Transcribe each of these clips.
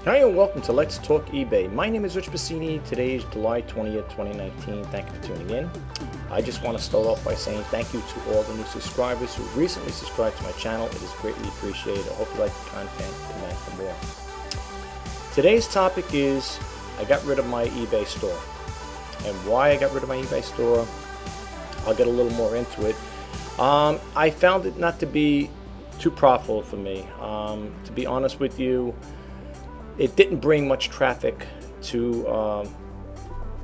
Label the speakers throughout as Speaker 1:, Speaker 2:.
Speaker 1: Hi and welcome to Let's Talk eBay. My name is Rich Pasini. Today is July 20th, 2019. Thank you for tuning in. I just want to start off by saying thank you to all the new subscribers who recently subscribed to my channel. It is greatly appreciated. I hope you like the content. Come back for more. Today's topic is I got rid of my eBay store. And why I got rid of my eBay store, I'll get a little more into it. I found it not to be too profitable for me. To be honest with you, it didn't bring much traffic to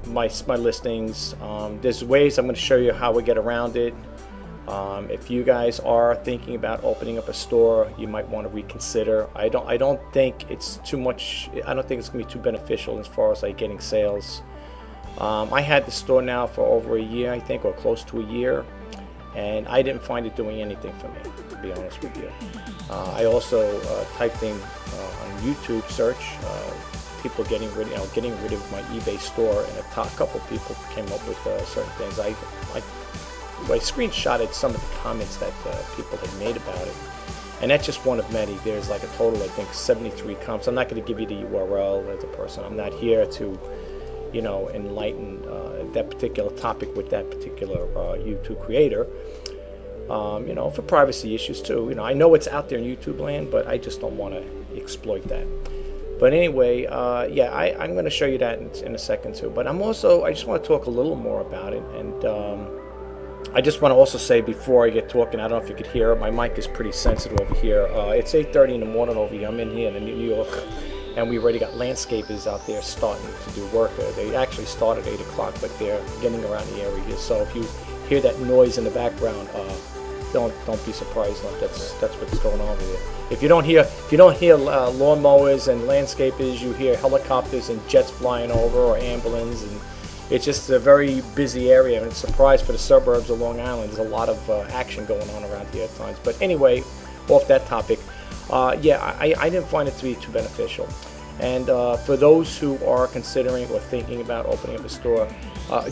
Speaker 1: my listings. There's ways I'm going to show you how we get around it. If you guys are thinking about opening up a store, you might want to reconsider. I don't think it's too much. I don't think it's going to be too beneficial as far as like getting sales. I had the store now for over a year, I think, or close to a year, and I didn't find it doing anything for me, to be honest with you. I also typed in on YouTube search people getting rid of my eBay store, and a couple people came up with certain things. I screenshotted some of the comments that people had made about it, and that's just one of many. There's like a total, I think, 73 comments. I'm not going to give you the URL as a person. I'm not here to, you know, enlighten that particular topic with that particular YouTube creator. You know, for privacy issues too. You know, I know it's out there in YouTube land, but I just don't want to exploit that. But anyway, yeah, I'm going to show you that in a second too. But I just want to talk a little more about it. And I just want to also say before I get talking, I don't know if you could hear it, my mic is pretty sensitive over here. It's 8:30 in the morning over here. I'm in here in New York, and we already got landscapers out there starting to do work. They actually start at 8 o'clock, but they're getting around the area here. So if you hear that noise in the background, don't be surprised. That's what's going on with it. If you don't hear lawnmowers and landscapers, you hear helicopters and jets flying over, or ambulance, and it's just a very busy area. And it's a surprise for the suburbs of Long Island. There's a lot of action going on around here at times. But anyway, off that topic, yeah, I didn't find it to be too beneficial. And for those who are considering or thinking about opening up a store,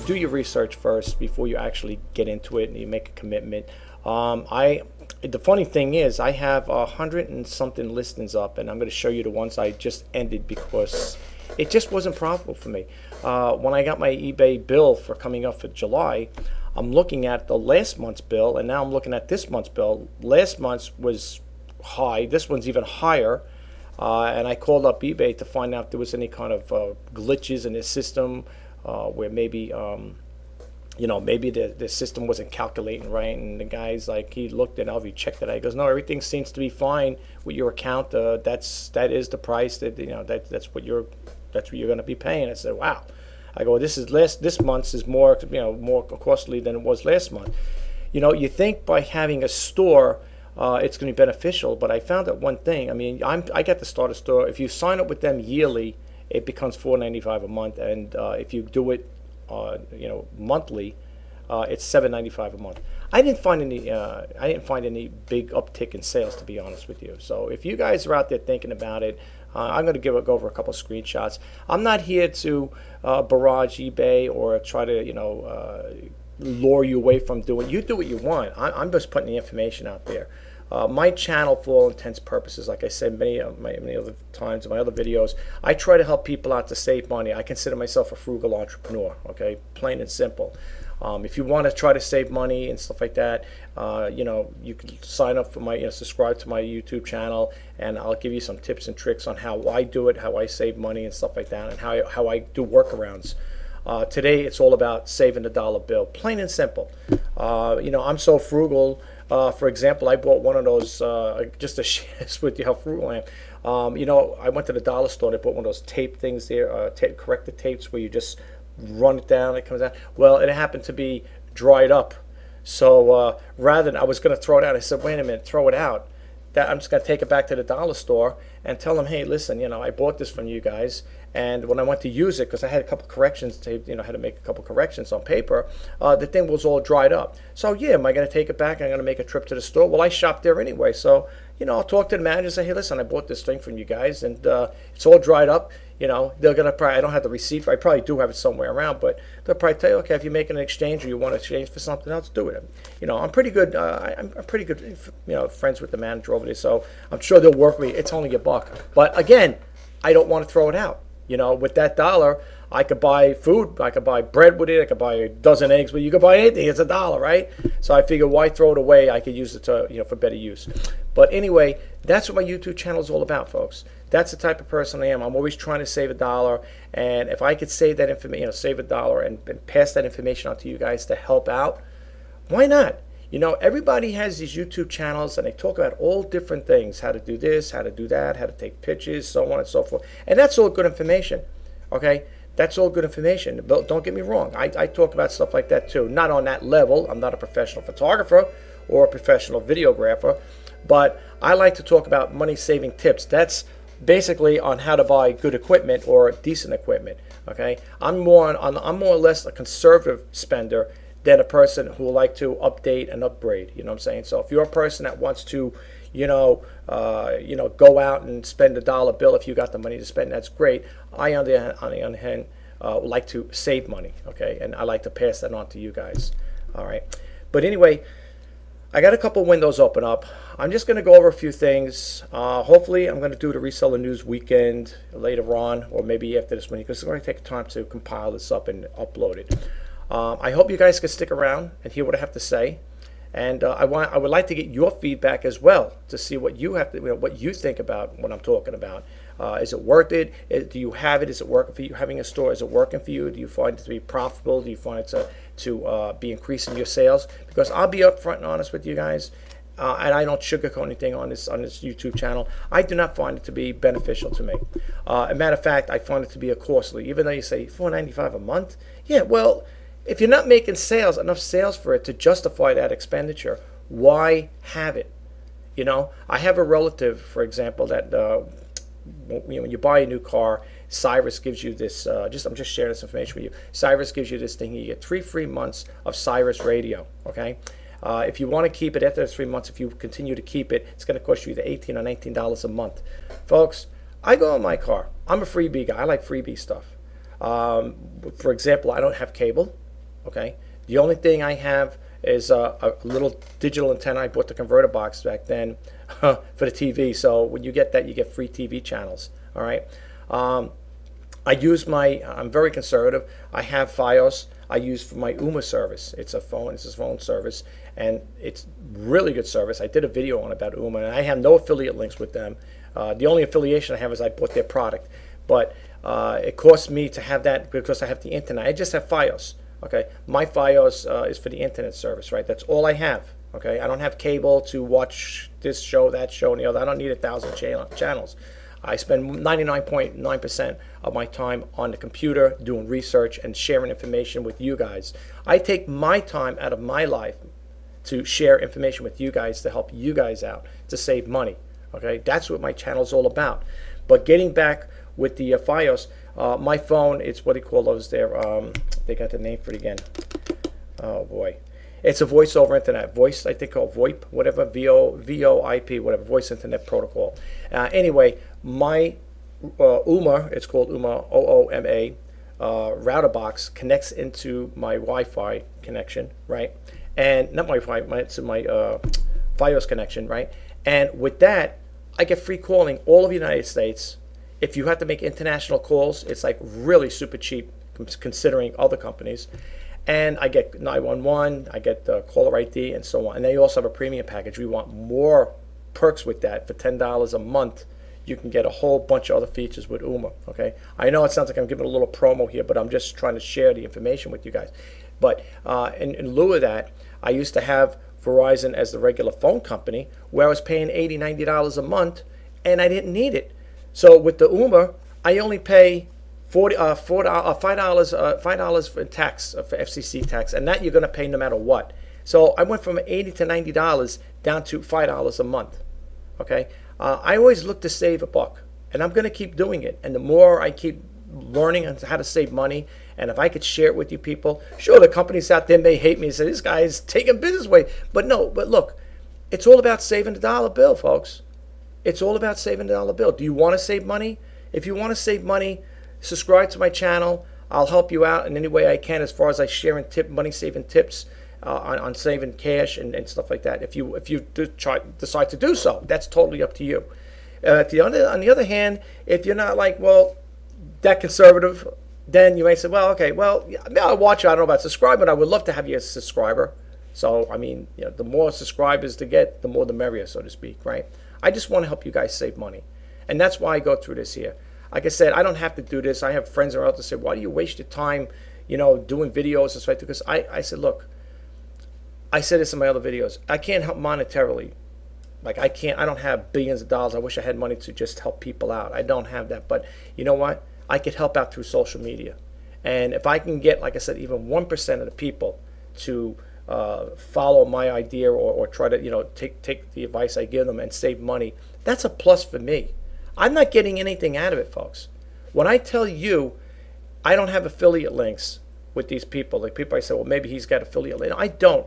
Speaker 1: do your research first before you actually get into it and you make a commitment. The funny thing is, I have 100 and something listings up, and I'm going to show you the ones I just ended because it just wasn't profitable for me. When I got my eBay bill for coming up for July, I'm looking at the last month's bill, and now I'm looking at this month's bill. Last month's was high. This one's even higher. And I called up eBay to find out if there was any kind of glitches in the system where maybe you know, maybe the system wasn't calculating right, and the guy's like, he looked at it, he checked it out, he goes, no, everything seems to be fine with your account. That is the price that, you know, that's what you're going to be paying. I said, wow. I go, this month's is more, you know, more costly than it was last month. You know, you think by having a store it's going to be beneficial, but I found out one thing. I mean, I got to start a store. If you sign up with them yearly, it becomes $4.95 a month, and if you do it you know, monthly, it's $7.95 a month. I didn't find any big uptick in sales, to be honest with you. So if you guys are out there thinking about it, I'm going to go over a couple of screenshots. I'm not here to barrage eBay or try to, you know, lure you away from doing. You do what you want. I'm just putting the information out there. My channel, for all intents and purposes, like I said many other times in my other videos, I try to help people out to save money. I consider myself a frugal entrepreneur, okay, plain and simple. If you want to try to save money and stuff like that, you know, you can sign up for my, you know, subscribe to my YouTube channel, and I'll give you some tips and tricks on how I do it, how I save money and stuff like that, and how I do workarounds. Today it's all about saving the dollar bill, plain and simple. You know, I'm so frugal. For example, I bought one of those, just to share with you how frugal I am. You know, I went to the dollar store and I bought one of those tape things there, corrector tapes, where you just run it down, it comes out. Well, it happened to be dried up. So rather than, I was going to throw it out, I said, wait a minute, throw it out. I'm just going to take it back to the dollar store and tell them, hey, listen, you know, I bought this from you guys, and when I went to use it, because I had a couple corrections, you know, I had to make a couple corrections on paper, the thing was all dried up. So yeah, am I going to take it back? I'm going to make a trip to the store. Well, I shopped there anyway, so, you know, I'll talk to the manager and say, hey, listen, I bought this thing from you guys, and it's all dried up. You know, they're going to probably, I don't have the receipt, I probably do have it somewhere around, but they'll probably tell you, okay, if you're making an exchange or you want to exchange for something else, do it. You know, I'm pretty good, I'm pretty good, you know, friends with the manager over there, so I'm sure they'll work with me. It's only $1. But again, I don't want to throw it out. You know, with that dollar, I could buy food, I could buy bread with it, I could buy a dozen eggs, but you could buy anything. It's a dollar, right? So I figure, why throw it away? I could use it to, you know, for better use. But anyway, that's what my YouTube channel is all about, folks. That's the type of person I am. I'm always trying to save a dollar, and if I could save that information, you know, save a dollar and pass that information on to you guys to help out, why not? You know, everybody has these YouTube channels, and they talk about all different things: how to do this, how to do that, how to take pictures, so on and so forth. And that's all good information, okay? That's all good information. But don't get me wrong. I talk about stuff like that too. Not on that level. I'm not a professional photographer or a professional videographer, but I like to talk about money-saving tips. That's basically on how to buy good equipment or decent equipment, okay? I'm more or less a conservative spender than a person who will like to update and upgrade. You know what I'm saying? So if you're a person that wants to, go out and spend a dollar bill, if you got the money to spend, that's great. I, on the other hand, like to save money, okay? And I like to pass that on to you guys, all right? But anyway, I got a couple windows open up. I'm just going to go over a few things. Hopefully, I'm going to do the Reseller News Weekend later on, or maybe after this one, because it's going to take time to compile this up and upload it. I hope you guys can stick around and hear what I have to say, and I would like to get your feedback as well to see what you have to, what you think about what I'm talking about. Is it worth it? Do you have it? Is it working for you? Having a store, is it working for you? Do you find it to be profitable? Do you find it to be increasing your sales? Because I'll be upfront and honest with you guys, and I don't sugarcoat anything on this YouTube channel. I do not find it to be beneficial to me. As a matter of fact, I find it to be a costly. Even though you say $4.95 a month, yeah, well, if you're not making enough sales for it to justify that expenditure, why have it? You know, I have a relative, for example, that when you buy a new car, Cyrus gives you this. I'm just sharing this information with you. Cyrus gives you this thing. You get 3 free months of Cyrus Radio. Okay, if you want to keep it after 3 months, if you continue to keep it, it's going to cost you either $18 or $19 a month, folks. I go in my car. I'm a freebie guy. I like freebie stuff. For example, I don't have cable. Okay, the only thing I have is a little digital antenna. I bought the converter box back then for the TV. So when you get that, you get free TV channels. All right. I'm very conservative. I have Fios. I use for my UMA service. It's a phone service, and it's really good service. I did a video on about UMA, and I have no affiliate links with them. The only affiliation I have is I bought their product, but it costs me to have that because I have the internet. I just have Fios. Okay, my Fios is for the internet service, right? That's all I have. Okay, I don't have cable to watch this show, that show, and the other. I don't need 1,000 channels. I spend 99.9% of my time on the computer doing research and sharing information with you guys. I take my time out of my life to share information with you guys to help you guys out, to save money. Okay, that's what my channel is all about. But getting back with the Fios, my phone, it's what do you call those there? They got the name for it again. Oh boy. It's a voice over internet. Voice, I think called VoIP, whatever, VoIP, whatever, voice internet protocol. Anyway, my UMA, it's called UMA, OOMA, router box connects into my Wi-Fi connection, right? And not my Wi-Fi, it's my Fios connection, right? And with that, I get free calling all of the United States. If you have to make international calls, it's like really super cheap considering other companies. And I get 911, I get the caller ID, and so on. And they also have a premium package. We want more perks with that. For $10 a month, you can get a whole bunch of other features with UMA. Okay, I know it sounds like I'm giving a little promo here, but I'm just trying to share the information with you guys. But in lieu of that, I used to have Verizon as the regular phone company, where I was paying $80, $90 a month, and I didn't need it. So with the UMA, I only pay $5 for tax, for FCC tax, and that you're going to pay no matter what. So I went from $80 to $90 down to $5 a month. Okay, I always look to save a buck, and I'm going to keep doing it. And the more I keep learning on how to save money, and if I could share it with you people, sure, the companies out there may hate me and say this guy is taking business away, but no. But look, it's all about saving the dollar bill, folks. It's all about saving the dollar bill. Do you want to save money? If you want to save money, subscribe to my channel. I'll help you out in any way I can as far as I sharing money saving tips on saving cash and stuff like that. If you decide to do so, that's totally up to you. On the other hand, if you're not like, well, that conservative, then you may say, well, okay, well, yeah, I'll watch it. I don't know about subscribing, but I would love to have you as a subscriber. So, I mean, you know, the more subscribers to get, the more the merrier, so to speak, right? I just want to help you guys save money. And that's why I go through this here. Like I said, I don't have to do this. I have friends around to say, why do you waste your time, you know, doing videos and stuff? Because I said, look, I said this in my other videos. I can't help monetarily. Like, I don't have billions of dollars. I wish I had money to just help people out. I don't have that. But you know what? I could help out through social media. And if I can get, like I said, even 1% of the people to follow my idea or try to, you know, take the advice I give them and save money, that's a plus for me. I'm not getting anything out of it, folks. When I tell you I don't have affiliate links with these people, like people I say, well, maybe he's got affiliate links. I don't.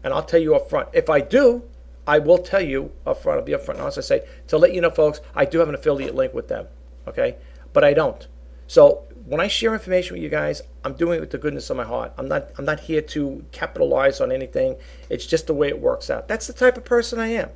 Speaker 1: And I'll tell you up front. If I do, I will tell you up front. I'll be up front. And as I say, to let you know, folks, I do have an affiliate link with them. Okay? But I don't. So when I share information with you guys, I'm doing it with the goodness of my heart. I'm not here to capitalize on anything. It's just the way it works out. That's the type of person I am.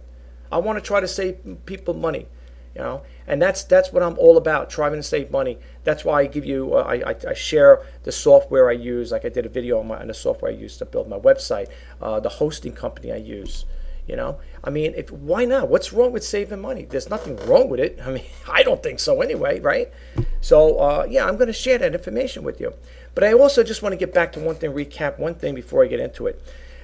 Speaker 1: I want to try to save people money, you know, and that's what I'm all about, trying to save money. That's why I give you, I share the software I use. Like I did a video on the software I use to build my website, the hosting company I use. You know, I mean, why not? What's wrong with saving money? There's nothing wrong with it. I mean, I don't think so anyway, right? So, yeah, I'm going to share that information with you. But I also just want to get back to one thing, recap one thing before I get into it.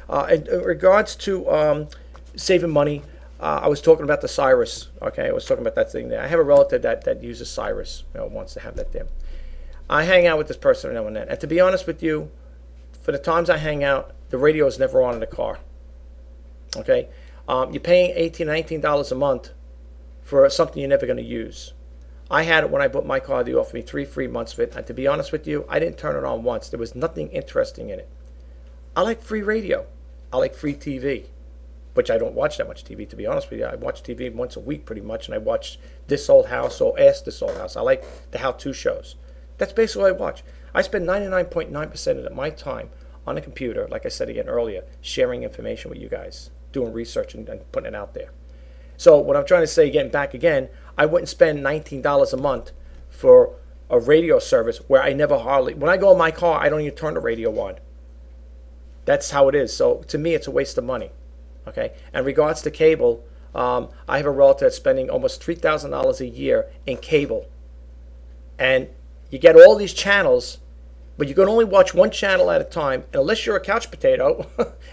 Speaker 1: In regards to saving money, I was talking about the Cyrus, okay? I was talking about that thing there. I have a relative that uses Cyrus, you know, wants to have that there. I hang out with this person now and then. And to be honest with you, for the times I hang out, the radio is never on in the car. Okay, you're paying $18, $19 a month for something you're never going to use. I had it when I bought my car. They offered me 3 free months of it. And to be honest with you, I didn't turn it on once. There was nothing interesting in it. I like free radio. I like free TV, which I don't watch that much TV, to be honest with you. I watch TV once a week pretty much, and I watch This Old House or Ask This Old House. I like the how-to shows. That's basically what I watch. I spend 99.9% of my time on the computer, like I said again earlier, sharing information with you guys, doing research and putting it out there. So what I'm trying to say, getting back again, I wouldn't spend $19 a month for a radio service where I never hardly, when I go in my car, I don't even turn the radio on. That's how it is. So to me, it's a waste of money. Okay. And regards to cable, I have a relative that's spending almost $3,000 a year in cable. And you get all these channels, but you can only watch one channel at a time. And unless you're a couch potato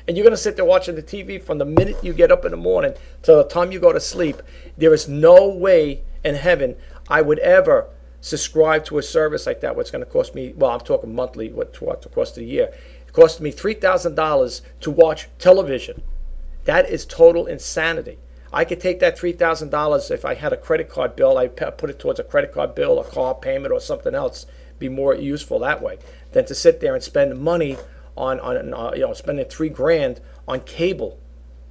Speaker 1: and you're going to sit there watching the TV from the minute you get up in the morning till the time you go to sleep, there is no way in heaven I would ever subscribe to a service like that. What's going to cost me, well, I'm talking monthly, what the cost of the year. It cost me $3,000 to watch television. That is total insanity. I could take that $3,000 if I had a credit card bill. I put it towards a credit card bill, a car payment, or something else. Be more useful that way than to sit there and spend money on you know, spending $3 grand on cable.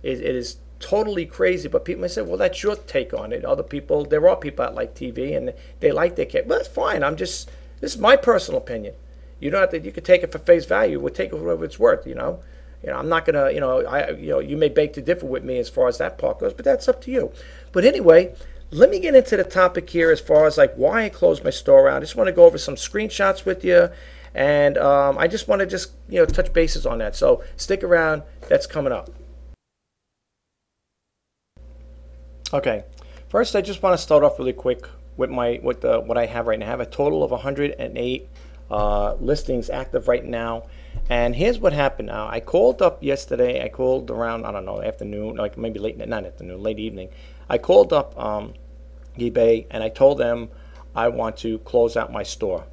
Speaker 1: It is totally crazy. But people may say, well, that's your take on it. Other people, there are people that like TV and they like their cable. Well, that's fine. This is my personal opinion. You don't have to. You can take it for face value. We'll take it for whatever it's worth. You know, I'm not gonna. You may beg to differ with me as far as that part goes, but that's up to you. But anyway, let me get into the topic here as far as like why I closed my store out. I just want to go over some screenshots with you, and I just want to touch bases on that. So stick around. That's coming up. Okay, first I just want to start off really quick with what I have right now. I have a total of 108 listings active right now. And here's what happened now. I called up yesterday. I called around, I don't know, afternoon, like maybe late, not afternoon, late evening. I called up eBay and I told them I want to close out my store.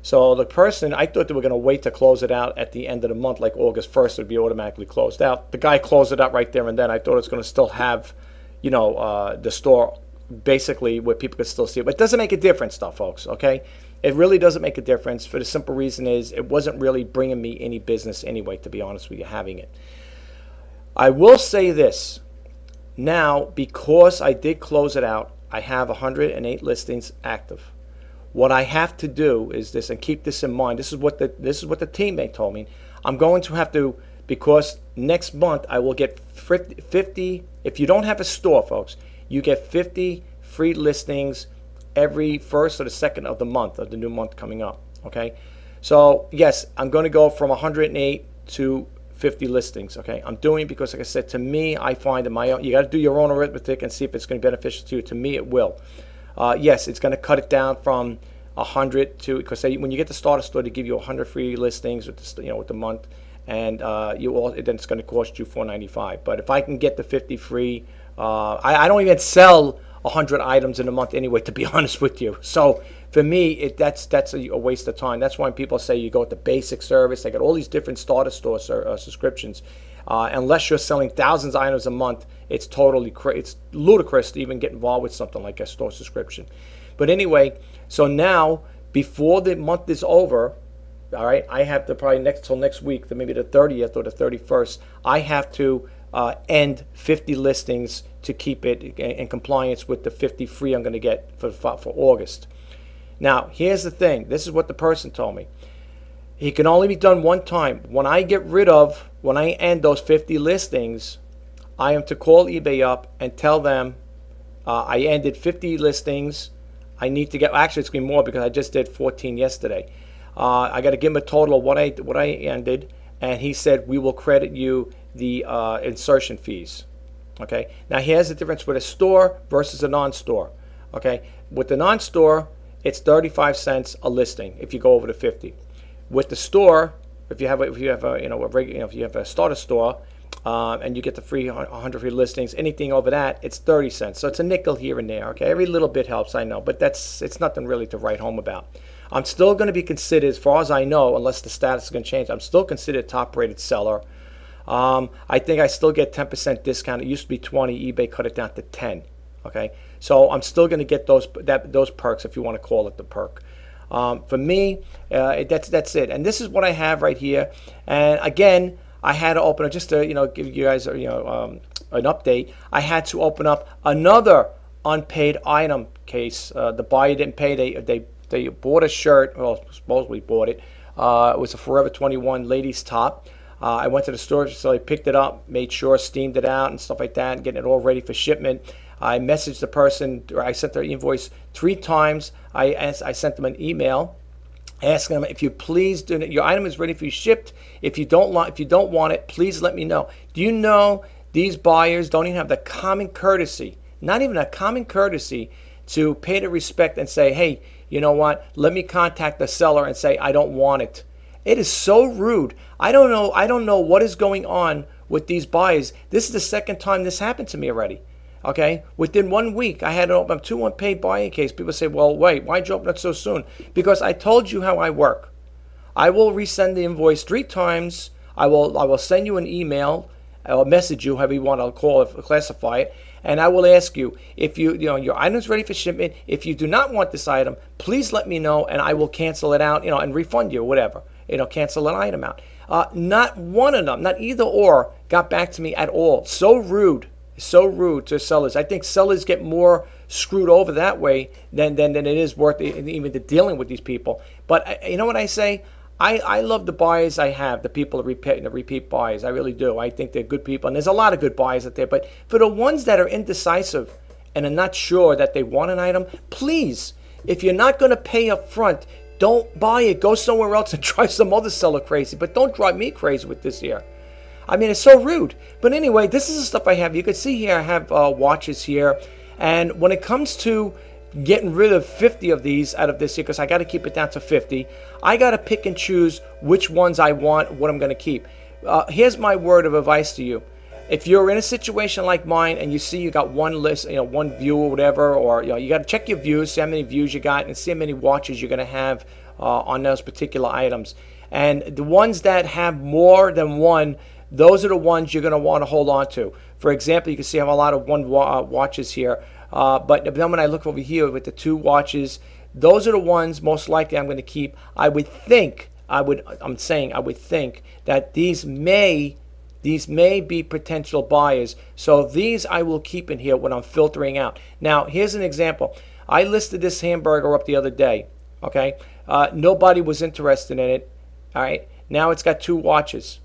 Speaker 1: So the person, I thought they were going to wait to close it out at the end of the month, like August 1st, it would be automatically closed out. The guy closed it out right there and then. I thought it was going to still have, the store basically where people could still see it. But it doesn't make a difference though, folks, okay? It really doesn't make a difference for the simple reason is it wasn't really bringing me any business anyway, to be honest with you, having it. I will say this. Now, because I did close it out, I have 108 listings active. What I have to do is this, and keep this in mind. This is what the teammate told me. I'm going to have to, because next month I will get 50. If you don't have a store, folks, you get 50 free listings every first or the second of the month, of the new month coming up, okay? So yes, I'm going to go from 108 to 50 listings, okay? I'm doing it because, like I said, to me, I find in my own, you got to do your own arithmetic and see if it's going to be beneficial to you. To me, it will. Yes, it's going to cut it down from 100 to, because when you get the starter store, they give you 100 free listings with the, with the month, and then it's going to cost you $4.95. But if I can get the 50 free, I don't even sell 100 items in a month anyway, to be honest with you. So for me, that's a waste of time. That's why people say you go with the basic service. They got all these different starter store subscriptions. Unless you're selling thousands of items a month, it's ludicrous to even get involved with something like a store subscription. But anyway, so now before the month is over, all right, I have to probably till next week, maybe the 30th or the 31st, I have to end 50 listings to keep it in compliance with the 50 free I'm going to get for August. Now, here's the thing. This is what the person told me. It can only be done one time. When I end those 50 listings, I am to call eBay up and tell them I ended 50 listings. I need to get, actually it's going to be more because I just did 14 yesterday. I got to give him a total of what I ended, and he said we will credit you the insertion fees. Okay. Now here's the difference with a store versus a non-store. Okay. With the non-store, it's 35 cents a listing if you go over to 50. With the store, if you have a starter store, and you get the free 100 free listings, anything over that, it's 30 cents. So it's a nickel here and there. Okay. Every little bit helps, I know, but it's nothing really to write home about. I'm still going to be considered, as far as I know, unless the status is going to change, I'm still considered a top-rated seller. I think I still get 10% discount. It used to be 20. eBay cut it down to 10. Okay, so I'm still going to get those perks, if you want to call it the perk. For me, that's it. And this is what I have right here. And again, I had to open it just to give you guys an update. I had to open up another unpaid item case. The buyer didn't pay. They bought a shirt. Well, supposedly bought it. It was a Forever 21 ladies top. I went to the storage facility, picked it up, made sure, steamed it out and stuff like that, and getting it all ready for shipment. I messaged the person, or I sent their invoice 3 times. I sent them an email asking them, if you please do it, your item is ready for you shipped. If you don't want it, please let me know. Do you know these buyers don't even have the common courtesy, not even a common courtesy, to pay the respect and say, hey, you know what? Let me contact the seller and say I don't want it. It is so rude. I don't know what is going on with these buyers. This is the second time this happened to me already. Okay, within 1 week, I had to open up 2 unpaid buying case. People say, well, wait, why'd you open it so soon? Because I told you how I work. I will resend the invoice 3 times. I will send you an email. I'll message you, however you want. I'll call it, classify it. And I will ask you, if your item's ready for shipment. If you do not want this item, please let me know, and I will cancel it out, and refund you or whatever. Cancel an item out. Not one of them, not either or, got back to me at all. So rude to sellers. I think sellers get more screwed over that way than it is worth even dealing with these people. But you know what I say? I love the buyers I have, the people the repeat buyers. I really do. I think they're good people, and there's a lot of good buyers out there. But for the ones that are indecisive and are not sure that they want an item, please, if you're not going to pay up front, don't buy it. Go somewhere else and try some other seller crazy. But don't drive me crazy with this here. I mean, it's so rude. But anyway, this is the stuff I have. You can see here I have watches here. And when it comes to getting rid of 50 of these out of this here, because I got to keep it down to 50, I got to pick and choose which ones I want, what I'm going to keep. Here's my word of advice to you. If you're in a situation like mine and you see you got one list, one view or whatever, or you got to check your views, see how many views you got, and see how many watches you're going to have on those particular items. And the ones that have more than one, those are the ones you're going to want to hold on to. For example, you can see I have a lot of watches here. But then when I look over here with the 2 watches, those are the ones most likely I'm going to keep. I would think that these may be potential buyers. So these I will keep in here when I'm filtering out. Now, here's an example. I listed this hamburger up the other day. Okay, nobody was interested in it. All right, now it's got 2 watches.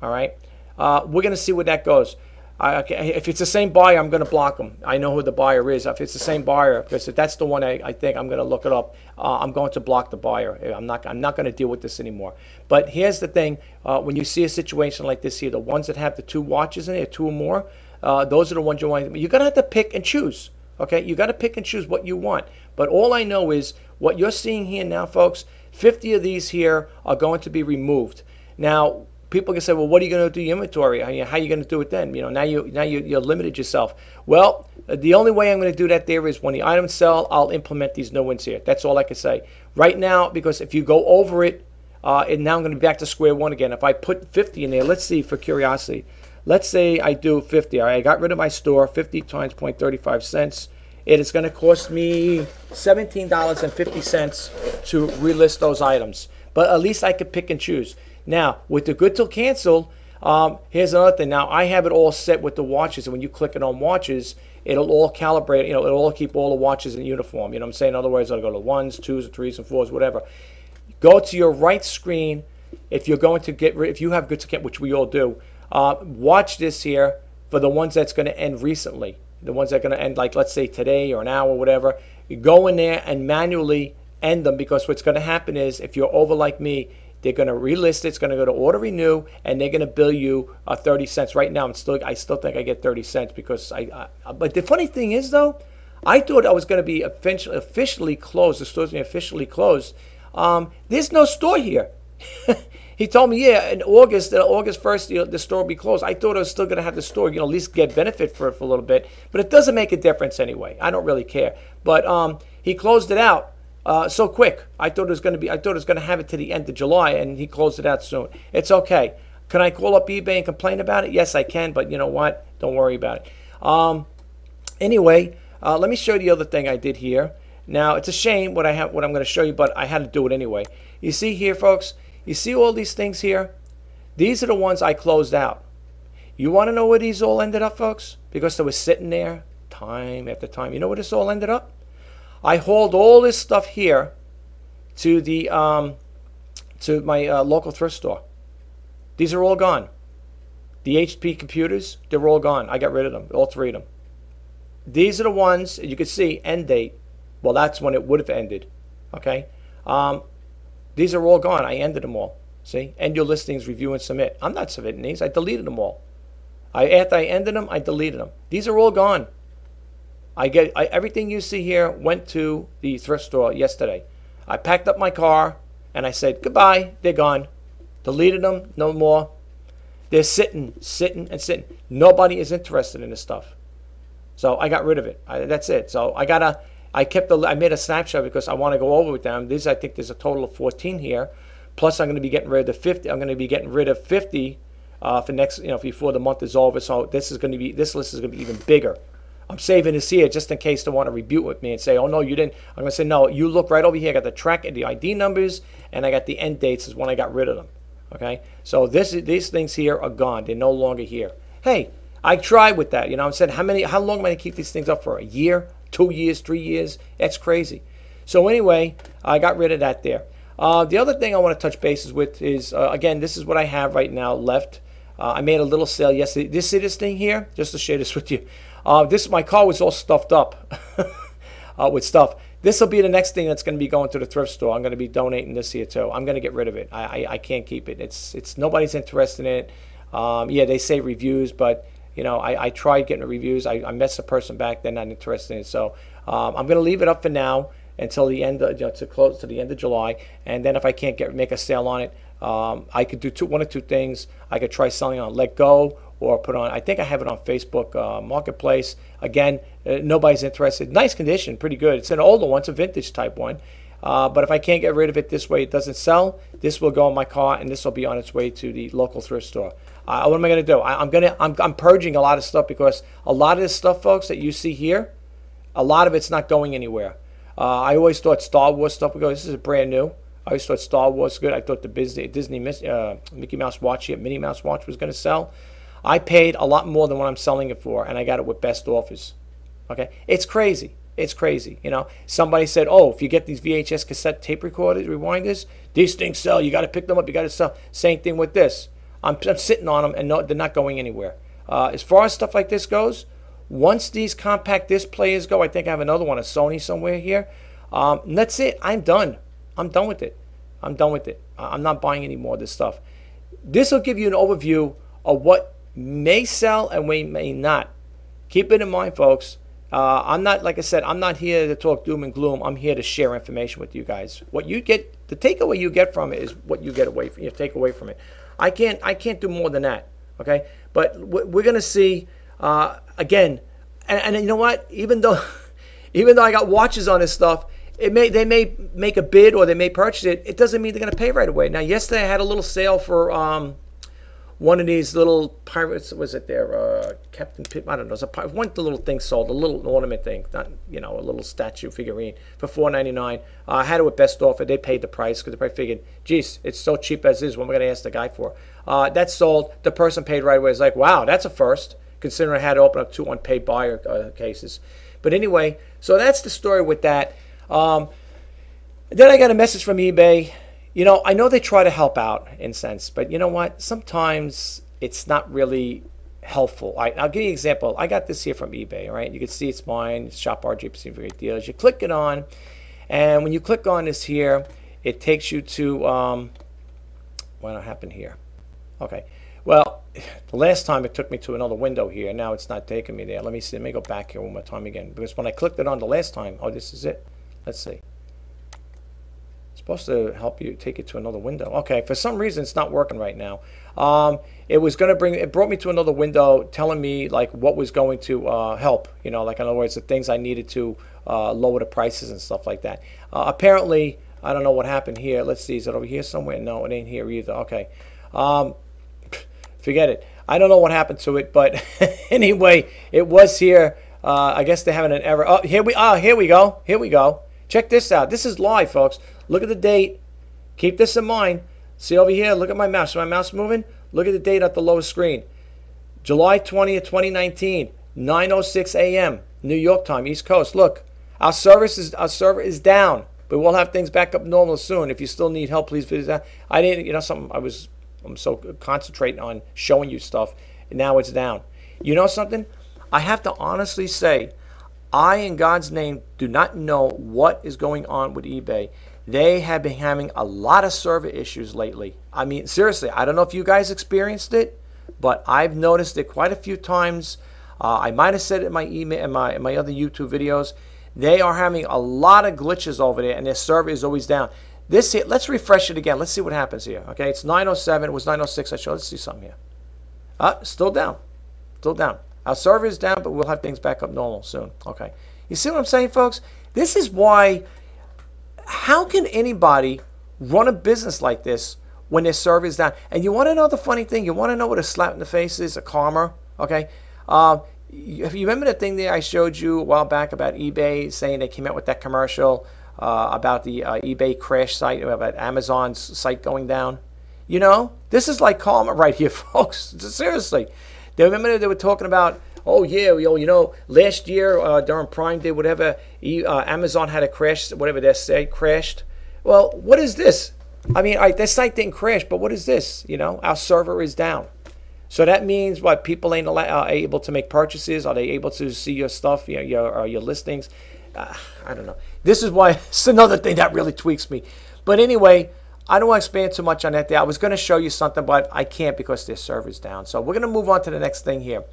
Speaker 1: All right, we're going to see where that goes. If it's the same buyer, I'm going to block them. I know who the buyer is. If it's the same buyer, because if that's the one I think, I'm going to look it up. I'm going to block the buyer. I'm not going to deal with this anymore. But here's the thing: when you see a situation like this here, the ones that have the 2 watches in it, 2 or more, those are the ones you want. You're going to have to pick and choose. Okay, you got to pick and choose what you want. But all I know is what you're seeing here now, folks. 50 of these here are going to be removed. Now, people can say, well, what are you going to do with your inventory? How are you going to do it then? Now you're limited yourself. Well, the only way I'm going to do that there is when the items sell, I'll implement these new ones here. That's all I can say. Right now, because if you go over it, and now I'm going to be back to square one again. If I put 50 in there, let's see, for curiosity. Let's say I do 50. All right, I got rid of my store, 50 times 0.35 cents. It is going to cost me $17.50 to relist those items. But at least I could pick and choose. Now, with the good till cancel, here's another thing. Now, I have it all set with the watches, and when you click it on watches, it'll all calibrate, it'll all keep all the watches in uniform. You know what I'm saying? In other words, it'll go to 1s, 2s, 3s, and 4s, whatever. Go to your right screen. If you're going to get rid, if you have good till cancel, which we all do, watch this here for the ones that's going to end recently. The ones that are going to end, like, let's say today or an hour or whatever. You go in there and manually end them, because what's going to happen is, if you're over like me, they're going to relist it. It's going to go to order renew, and they're going to bill you 30 cents. Right now, I still think I get 30 cents because but the funny thing is, though, I thought I was going to be officially closed. The store's going to be officially closed. There's no store here. He told me, yeah, in August 1st, the store will be closed. I thought I was still going to have the store, at least get benefit for it for a little bit. But it doesn't make a difference anyway. I don't really care. But he closed it out so quick. I thought it was going to have it to the end of July, and he closed it out soon. It's okay. Can I call up eBay and complain about it? Yes, I can. But you know what? Don't worry about it. Anyway, let me show you the other thing I did here. Now, it's a shame what I'm going to show you, but I had to do it anyway. You see here, folks? You see all these things here? These are the ones I closed out. You want to know where these all ended up, folks? Because they were sitting there time after time. You know where this all ended up? I hauled all this stuff here to the to my local thrift store. These are all gone. The HP computers, they're all gone. I got rid of them, all 3 of them. These are the ones, you can see, end date. Well, that's when it would have ended. Okay? These are all gone. I ended them all. See? End your listings, review, and submit. I'm not submitting these. I deleted them all. After I ended them, I deleted them. These are all gone. Everything you see here went to the thrift store yesterday. I packed up my car, and I said, goodbye. They're gone. Deleted them. No more. They're sitting. Nobody is interested in this stuff. So I got rid of it. That's it. So I made a snapshot because I want to go over with them. I think there's a total of 14 here. Plus, I'm going to be getting rid of 50. I'm going to be getting rid of 50 for next, before the month is over. So this list is going to be even bigger. I'm saving this here just in case they want to rebuke with me and say, oh no, you didn't. I'm going to say, no, you look right over here. I got the track and the ID numbers, and I got the end dates is when I got rid of them. Okay, so these things here are gone. They're no longer here. Hey, I tried with that. I said, how long am I going to keep these things up for? A year? 2 years, 3 years? That's crazy. So anyway, I got rid of that there. The other thing I want to touch bases with is, again, this is what I have right now left. I made a little sale yesterday. See this thing here? Just to share this with you. My car was all stuffed up with stuff. This will be the next thing that's going to be going to the thrift store. I'm going to be donating this here too. I'm going to get rid of it. I can't keep it. It's nobody's interested in it. Yeah, they say reviews, but I tried getting the reviews. I messed the person back. They're not interested in it. So I'm going to leave it up for now until the end, to close to the end of July. And then if I can't make a sale on it, I could do one or two things. I could try selling on Let Go or put on. I think I have it on Facebook Marketplace. Again, nobody's interested. Nice condition, pretty good. It's an older one. It's a vintage type one. But if I can't get rid of it this way, it doesn't sell. This will go in my car, and this will be on its way to the local thrift store. What am I going to do? I'm purging a lot of stuff because a lot of this stuff, folks, that you see here, a lot of it's not going anywhere. I always thought Star Wars stuff would go. This is brand new. I always thought Star Wars was good. I thought the Disney Mickey Mouse watch here, Minnie Mouse watch was going to sell. I paid a lot more than what I'm selling it for, and I got it with best offers. Okay, it's crazy. It's crazy. Somebody said, oh, if you get these VHS cassette tape recorders, rewinders, these things sell. You got to pick them up. You got to sell. Same thing with this. I'm sitting on them, and no, they're not going anywhere. As far as stuff like this goes, once these compact disc players go, I think I have another one, a Sony somewhere here. And that's it. I'm done. I'm done with it. I'm done with it. I'm not buying any more of this stuff. This will give you an overview of what may sell and what may not. Keep it in mind, folks. I'm not, like I said, I'm not here to talk doom and gloom. I'm here to share information with you guys. What you get, the takeaway you get from it is what you get away from. You take away from it. I can't do more than that. Okay, but we're gonna see again, and you know what? Even though I got watches on this stuff, they may make a bid or they may purchase it. It doesn't mean they're gonna pay right away. Now, yesterday I had a little sale for one of these little pirates. Was it there? Captain Pip? I don't know. It was one of the little things sold, a little ornament thing, not a little statue figurine for $4.99. I had it with best offer. They paid the price because they probably figured, geez, it's so cheap as is. What am I going to ask the guy for? That sold. The person paid right away. It's like, wow, that's a first, considering I had to open up 2 unpaid buyer cases. But anyway, so that's the story with that. Then I got a message from eBay. I know they try to help out in a sense, but you know what? Sometimes it's not really helpful. I'll give you an example. I got this here from eBay, right? You can see it's mine. It's Shop RGPC for Great Deals. You click it on, and when you click on this here, it takes you to, what happened here? Okay. Well, the last time it took me to another window here. Now it's not taking me there. Let me see. Let me go back here one more time again. Because when I clicked it on the last time, oh, this is it. Let's see. Supposed to help you take it to another window. Okay, for some reason it's not working right now. It brought me to another window telling me like what was going to help, like in other words, the things I needed to lower the prices and stuff like that. Apparently, I don't know what happened here. Let's see, is it over here somewhere? No, it ain't here either. Okay, forget it. I don't know what happened to it, but anyway, it was here. I guess they're having an error. Oh, here we go. Here we go. Check this out. This is live, folks. Look at the date. Keep this in mind. See over here? Look at my mouse. Is my mouse moving? Look at the date at the lower screen. July 20th, 2019, 9:06 a.m. New York time, East Coast. Look, our server is down, but we'll have things back up normal soon. If you still need help, please visit that. I didn't, I'm so concentrating on showing you stuff, and now it's down. You know something? I have to honestly say, I, in God's name, do not know what is going on with eBay. They have been having a lot of server issues lately. I mean, seriously, I don't know if you guys experienced it, but I've noticed it quite a few times. I might have said it in my email, in my other YouTube videos. They are having a lot of glitches over there, and their server is always down. This here, let's refresh it again. Let's see what happens here. Okay, it's 9:07. It was 9:06. I showed. Let's see something here. Still down. Still down. Our server is down, but we'll have things back up normal soon. Okay. You see what I'm saying, folks? This is why, how can anybody run a business like this when their server is down? And you want to know the funny thing? You want to know what a slap in the face is? A karma? Okay. You remember the thing there I showed you a while back about eBay saying they came out with that commercial about the eBay crash site, about Amazon's site going down? This is like karma right here, folks. Seriously. Remember they were talking about, oh yeah, last year during Prime Day, whatever, Amazon had a crash, whatever their site crashed. Well, what is this? I mean, their site didn't crash, but what is this? Our server is down. So that means what? People ain't able to make purchases? Are they able to see your stuff, your listings? I don't know. This is why it's another thing that really tweaks me. But anyway, I don't want to expand too much on that there. I was going to show you something, but I can't because their server's down. So we're going to move on to the next thing here.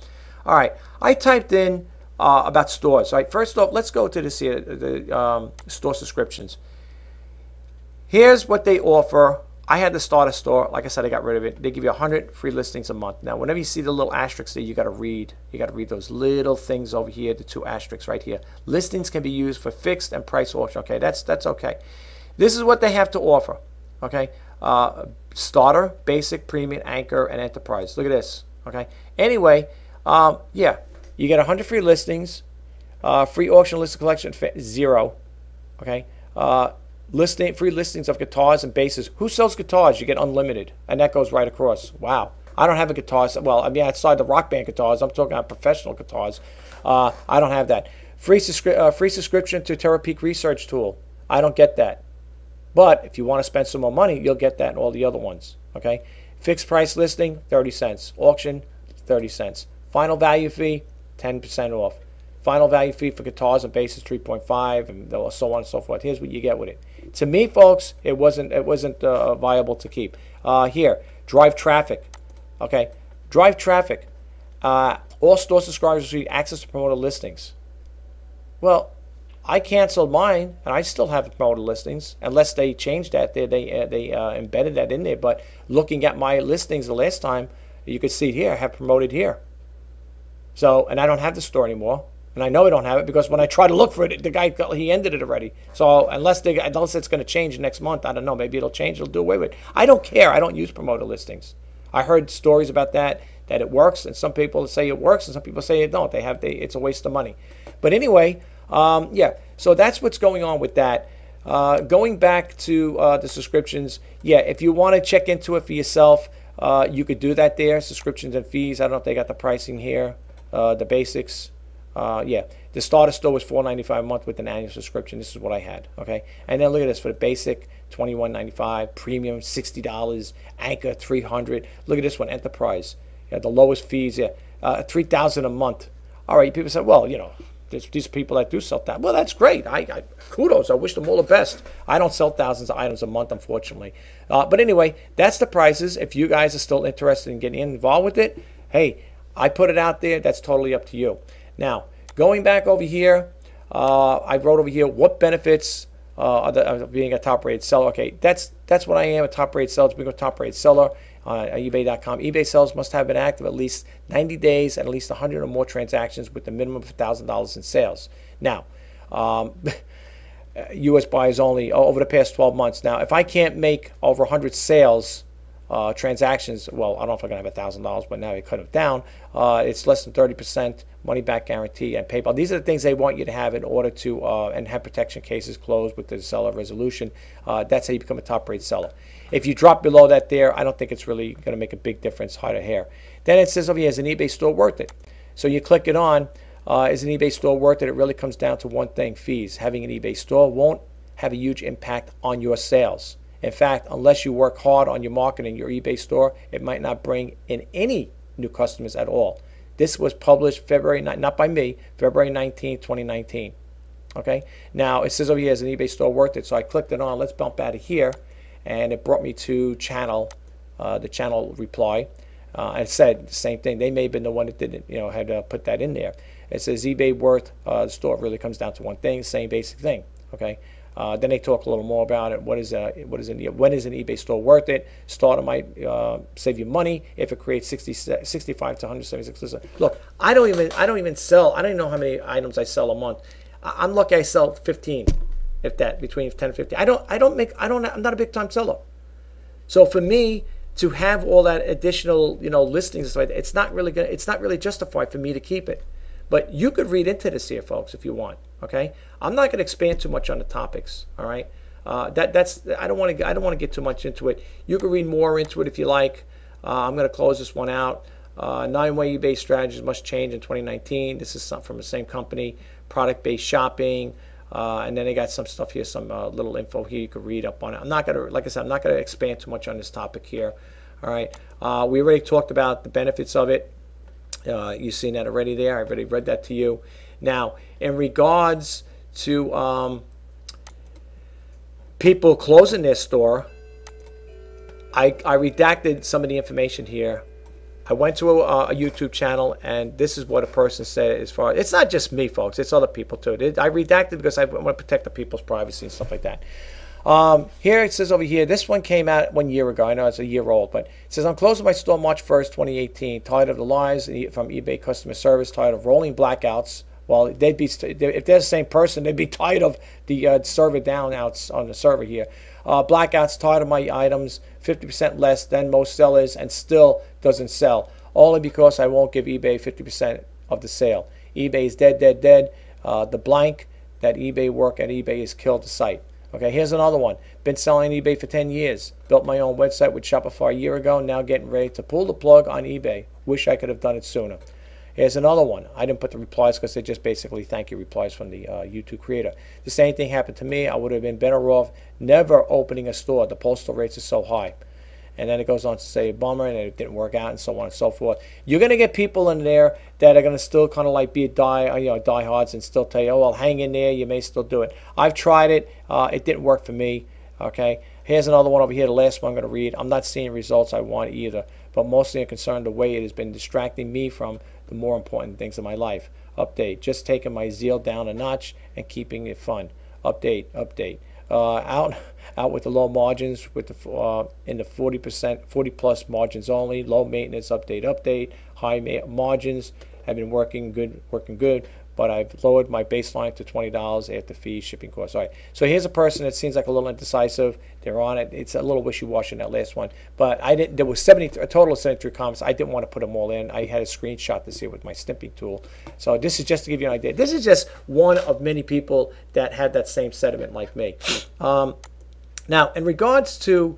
Speaker 1: All right. I typed in about stores. All right. First off, let's go to this here, the store subscriptions. Here's what they offer. I had to start a store. Like I said, I got rid of it. They give you 100 free listings a month. Now, whenever you see the little asterisks there, you got to read. You got to read those little things over here, the 2 asterisks right here. Listings can be used for fixed and price auction. Okay, that's okay. This is what they have to offer. Okay, starter, basic, premium, anchor, and enterprise. Look at this. Okay. Anyway, yeah, you get 100 free listings, free auction listing collection 0. Okay. Free listings of guitars and basses. Who sells guitars? You get unlimited, and that goes right across. Wow. I don't have a guitar. Well, I mean, outside the rock band guitars, I'm talking about professional guitars. I don't have that. Free subscription to Terapeak Research Tool. I don't get that. But if you want to spend some more money, you'll get that in all the other ones. Okay. Fixed price listing, 30 cents. Auction, 30 cents. Final value fee, 10% off. Final value fee for guitars and basses, 3.5, and so on and so forth. Here's what you get with it. To me, folks, it wasn't viable to keep. Here, drive traffic. Okay, drive traffic. All store subscribers receive access to promoted listings. Well, I canceled mine, and I still have the promoted listings, unless they changed that. They embedded that in there. But looking at my listings the last time, you could see here, I have promoted here. So, and I don't have the store anymore. And I know I don't have it because when I try to look for it, the guy, he ended it already. So unless it's going to change next month, I don't know. Maybe it'll change. It'll do away with it. I don't care. I don't use promoted listings. I heard stories about that it works, and some people say it works, and some people say it don't. It's a waste of money. But anyway, yeah. So that's what's going on with that. Going back to the subscriptions, yeah. If you want to check into it for yourself, you could do that there. Subscriptions and fees. I don't know if they got the pricing here. The basics. Yeah, the starter store was $4.95 a month with an annual subscription. This is what I had. Okay, and then look at this for the basic, $21.95, premium $60, anchor $300. Look at this one, enterprise. Yeah, the lowest fees. Yeah, $3,000 a month. All right, people say, well, you know, there's these people that do sell that. Well, that's great. I kudos. I wish them all the best. I don't sell thousands of items a month, unfortunately. But anyway, that's the prices. If you guys are still interested in getting involved with it, hey, I put it out there. That's totally up to you. Now, going back over here, I wrote over here what benefits of being a top-rated seller. Okay, that's what I am, a top-rated seller. To become a top-rated seller on eBay.com. eBay sellers must have been active at least 90 days and at least 100 or more transactions with a minimum of $1,000 in sales. Now, U.S. buyers only over the past 12 months. Now, if I can't make over 100 sales, transactions, well, I don't know if I'm going to have $1,000, but now they cut it down. It's less than 30% money back guarantee and PayPal. These are the things they want you to have in order to and have protection cases closed with the seller resolution. That's how you become a top-rated seller. If you drop below that there, I don't think it's really going to make a big difference, hide or hair. Then it says over here, is an eBay store worth it? So you click it on, is an eBay store worth it? It really comes down to one thing, fees. Having an eBay store won't have a huge impact on your sales. In fact, unless you work hard on your marketing, your eBay store, it might not bring in any new customers at all. This was published February, not by me, February 19, 2019. Okay. Now it says over here, is an eBay store worth it? So I clicked it on. Let's bump out of here, and it brought me to channel, the channel reply. It said the same thing. They may have been the one that didn't, had to put that in there. It says eBay worth the store really comes down to one thing, same basic thing. Okay. Then they talk a little more about it. When is an eBay store worth it? Starter might save you money if it creates 65 to 176. Look, I don't even sell. I don't even know how many items I sell a month. I'm lucky I sell 15, if that, between 10 and 15. I'm not a big time seller. So for me to have all that additional, listings, it's not really justified for me to keep it. But you could read into this here, folks, if you want. Okay, I'm not going to expand too much on the topics. All right, I don't want to get too much into it. You can read more into it if you like. I'm going to close this one out. 9-way eBay strategies must change in 2019. This is from the same company. Product-based shopping, and then they got some stuff here, some little info here you could read up on it. I'm not going to, like I said, I'm not going to expand too much on this topic here. All right, we already talked about the benefits of it. You've seen that already there. I already read that to you. Now, in regards to people closing their store, I redacted some of the information here. I went to a YouTube channel, and this is what a person said as far as, it's not just me, folks. It's other people, too. I redacted because I want to protect the people's privacy and stuff like that. Here it says over here, this one came out 1 year ago. I know it's a year old, but it says, I'm closing my store March 1st, 2018. Tired of the lies from eBay customer service, tired of rolling blackouts. Well, if they're the same person, they'd be tired of the server downouts on the server here. Blackouts, tired of my items, 50% less than most sellers, and still doesn't sell. Only because I won't give eBay 50% of the sale. eBay is dead, dead, dead. The blank that eBay work at eBay has killed the site. Okay, here's another one. Been selling eBay for 10 years. Built my own website with Shopify a year ago. Now getting ready to pull the plug on eBay. Wish I could have done it sooner. Here's another one. I didn't put the replies because they're just basically thank you replies from the YouTube creator. The same thing happened to me. I would have been better off never opening a store. The postal rates are so high. and then it goes on to say bummer and it didn't work out and so on and so forth. You're going to get people in there that are going to still kind of like be diehards and still tell you, oh well, hang in there, you may still do it. I've tried it, it didn't work for me. Okay, here's another one over here, the last one I'm going to read. I'm not seeing results I want either, but mostly I'm concerned the way it has been distracting me from the more important things in my life. Update, just taking my zeal down a notch and keeping it fun. Update. Out with the low margins, with the in the 40%, 40 plus margins only. Low maintenance. Update. High margins have been working good. But I've lowered my baseline to $20 after fees, shipping costs. All right. So here's a person that seems like a little indecisive. They're on it. It's a little wishy-washy in that last one. But I didn't. There was a total of 73 comments. I didn't want to put them all in. I had a screenshot to see it with my snipping tool. So this is just to give you an idea. This is just one of many people that had that same sentiment like me. Now, in regards to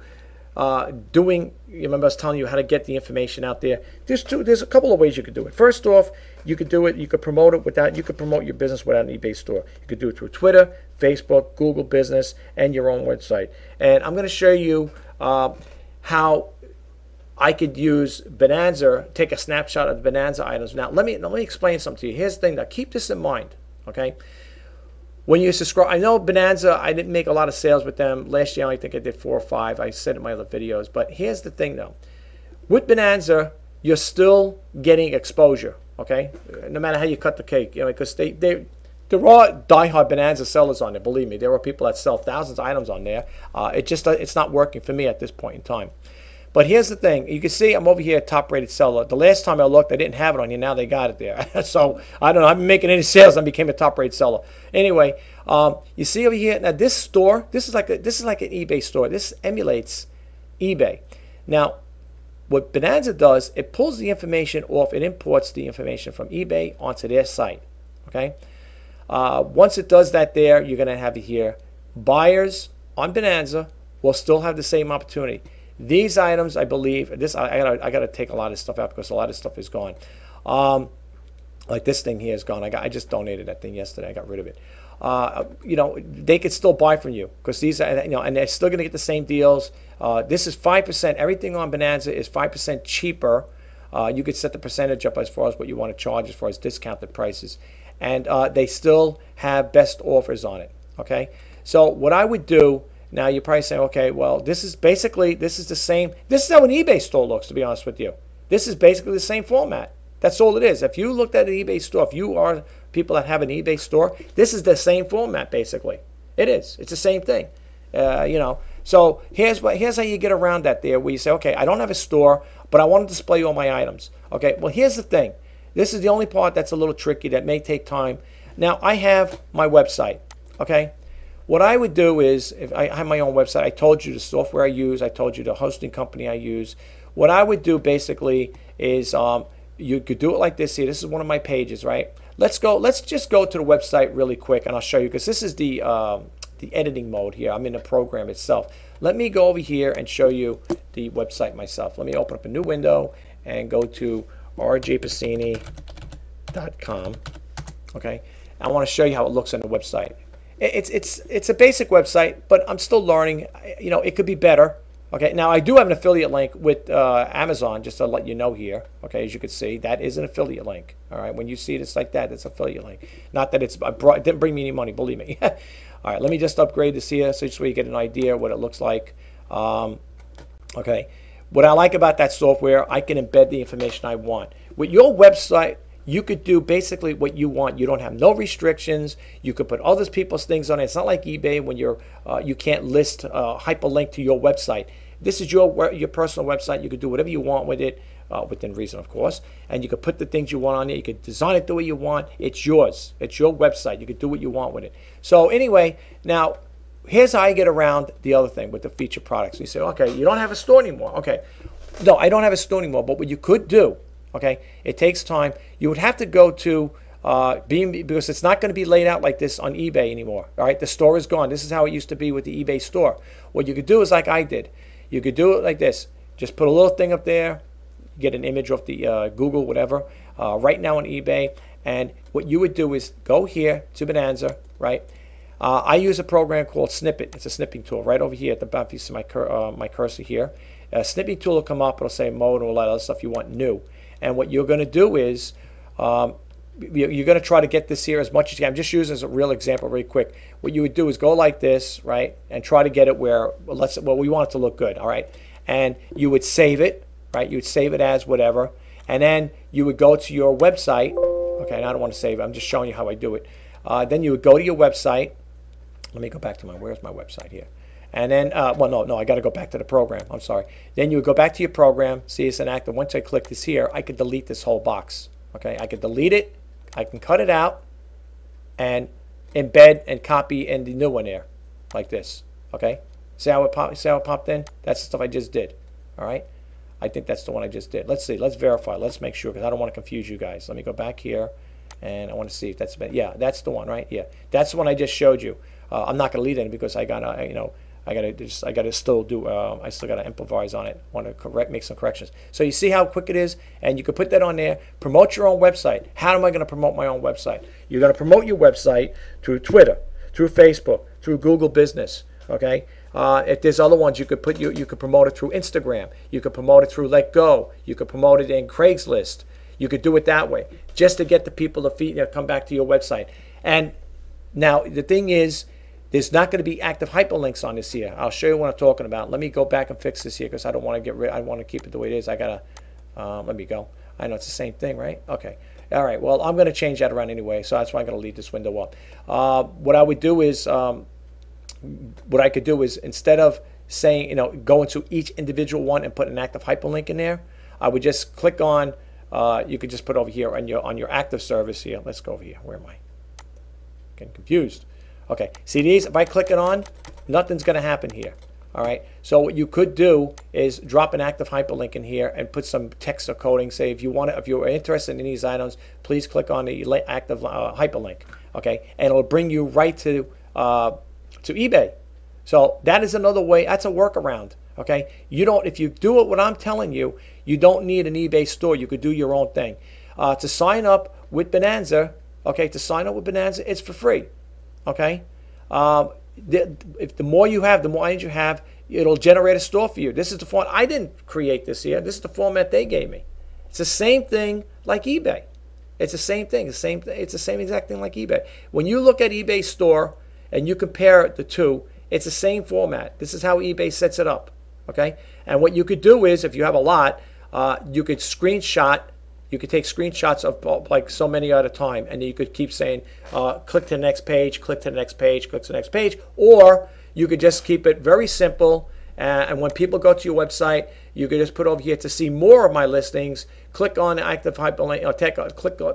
Speaker 1: you remember I was telling you how to get the information out there. There's a couple of ways you could do it. First off, you could do it. You could promote it without. You could promote your business without an eBay store. You could do it through Twitter, Facebook, Google Business, and your own website. And I'm going to show you how I could use Bonanza. Take a snapshot of the Bonanza items. Now, let me explain something to you. Here's the thing. Now, keep this in mind. Okay. When you subscribe, I know Bonanza, I didn't make a lot of sales with them. Last year, I think I did 4 or 5. I said in my other videos. But here's the thing, though. With Bonanza, you're still getting exposure, okay? No matter how you cut the cake, because there are diehard Bonanza sellers on there. Believe me, there are people that sell thousands of items on there. It's not working for me at this point in time. But here's the thing. You can see I'm over here, top-rated seller. The last time I looked, I didn't have it on here. Now they got it there. So, I don't know. I've been making any sales. I became a top-rated seller. Anyway, you see over here. Now, this store, this is like an eBay store. This emulates eBay. Now, what Bonanza does, it pulls the information off. It imports the information from eBay onto their site. Okay? Once it does that there, you're going to have it here. Buyers on Bonanza will still have the same opportunity. These items, I believe, I got to take a lot of stuff out because a lot of stuff is gone. Like this thing here is gone. I just donated that thing yesterday. I got rid of it. They could still buy from you because these are, and they're still going to get the same deals. This is 5%. Everything on Bonanza is 5% cheaper. You could set the percentage up as far as what you want to charge as far as discounted prices. And they still have best offers on it. Okay. So what I would do. Now, you're probably saying, okay, well, this is the same. This is how an eBay store looks, to be honest with you. This is basically the same format. That's all it is. If you looked at an eBay store, if you are people that have an eBay store, this is the same format, basically. It is. It's the same thing. So here's how you get around that there, where you say, okay, I don't have a store, but I want to display all my items. Okay, well, here's the thing. This is the only part that's a little tricky, that may take time. Now, I have my website, okay? What I would do is, if I have my own website, I told you the software I use, I told you the hosting company I use. What I would do basically is you could do it like this here. This is one of my pages, right? Let's just go to the website really quick, and I'll show you, because this is the editing mode here. I'm in the program itself. Let me go over here and show you the website myself. Let me open up a new window and go to rjpasini.com. Okay, I want to show you how it looks on the website. It's a basic website, but I'm still learning. It could be better. Okay, now I do have an affiliate link with Amazon, just to let you know here. Okay, as you can see, that is an affiliate link. All right, when you see this like that, it's an affiliate link. Not that it didn't bring me any money, believe me. All right, let me just upgrade this here, so you get an idea of what it looks like. Okay, what I like about that software, I can embed the information I want. With your website, you could do basically what you want. You don't have no restrictions. You could put other people's things on it. It's not like eBay when you can't list hyperlink to your website. This is your personal website. You could do whatever you want with it, within reason, of course. And you could put the things you want on it. You could design it the way you want. It's yours. It's your website. You could do what you want with it. So anyway, now here's how I get around the other thing with the featured products. You say, okay, you don't have a store anymore. Okay, no, I don't have a store anymore. But what you could do, okay, it takes time. You would have to go to because it's not going to be laid out like this on eBay anymore. All right, the store is gone. This is how it used to be with the eBay store. What you could do is like I did. You could do it like this. Just put a little thing up there, get an image off the Google, whatever, right now on eBay. And what you would do is go here to Bonanza, right? I use a program called Snippet. It's a snipping tool right over here at the bottom. You see my cursor here. A snipping tool will come up. It'll say mode and all that other stuff you want new. And what you're going to do is you're going to try to get this here as much as you can. I'm just using as a real example really quick. What you would do is go like this, right, and try to get it where, well, we want it to look good, all right? And you would save it, right? You would save it as whatever. And then you would go to your website. Okay, and I don't want to save it. I'm just showing you how I do it. Then you would go to your website. Let me go back to where's my website here? And then, well, no, I got to go back to the program. I'm sorry. Then you would go back to your program, see it's inactive. Once I click this here, I could delete this whole box. Okay, I could delete it. I can cut it out and embed and copy in the new one there, like this. Okay, see how it popped in? That's the stuff I just did. All right, I think that's the one I just did. Let's see. Let's verify. Let's make sure because I don't want to confuse you guys. Let me go back here, and I want to see if that's yeah, that's the one, right? Yeah, that's the one I just showed you. I'm not going to delete it because I gotta, I gotta still do. I still gotta improvise on it. Want to make some corrections. So you see how quick it is, and you can put that on there. Promote your own website. How am I going to promote my own website? You're going to promote your website through Twitter, through Facebook, through Google Business. Okay. If there's other ones, you could promote it through Instagram. You could promote it through Let Go. You could promote it in Craigslist. You could do it that way, just to get the people to come back to your website. And now the thing is, there's not going to be active hyperlinks on this here. I'll show you what I'm talking about. Let me go back and fix this here because I don't want to get rid. I want to keep it the way it is. I gotta. Let me go. I know it's the same thing, right? Okay. All right. Well, I'm going to change that around anyway, so that's why I'm going to leave this window up. What I would do is, what I could do is instead of saying, go into each individual one and put an active hyperlink in there, I would just click on. You could just put over here on your active service here. Let's go over here. Where am I? Getting confused. Okay, see these? If I click it on, nothing's going to happen here. All right, so what you could do is drop an active hyperlink in here and put some text or coding. Say if you're interested in these items, please click on the active hyperlink. Okay, and it'll bring you right to eBay. So that is another way. That's a workaround. Okay, if you do it what I'm telling you, you don't need an eBay store. You could do your own thing. To sign up with Bonanza, it's for free. Okay, if the more you have, the more items you have, it'll generate a store for you. This is the format. I didn't create this here. This is the format they gave me. It's the same thing like eBay. It's the same thing. It's the same exact thing like eBay. When you look at eBay store and you compare the two, it's the same format. This is how eBay sets it up. Okay, and what you could do is, if you have a lot, you could screenshot. You could take screenshots of like so many at a time, and then you could keep saying, click to the next page, click to the next page, click to the next page. Or you could just keep it very simple, and when people go to your website, you could just put over here to see more of my listings, click on the active hyperlink,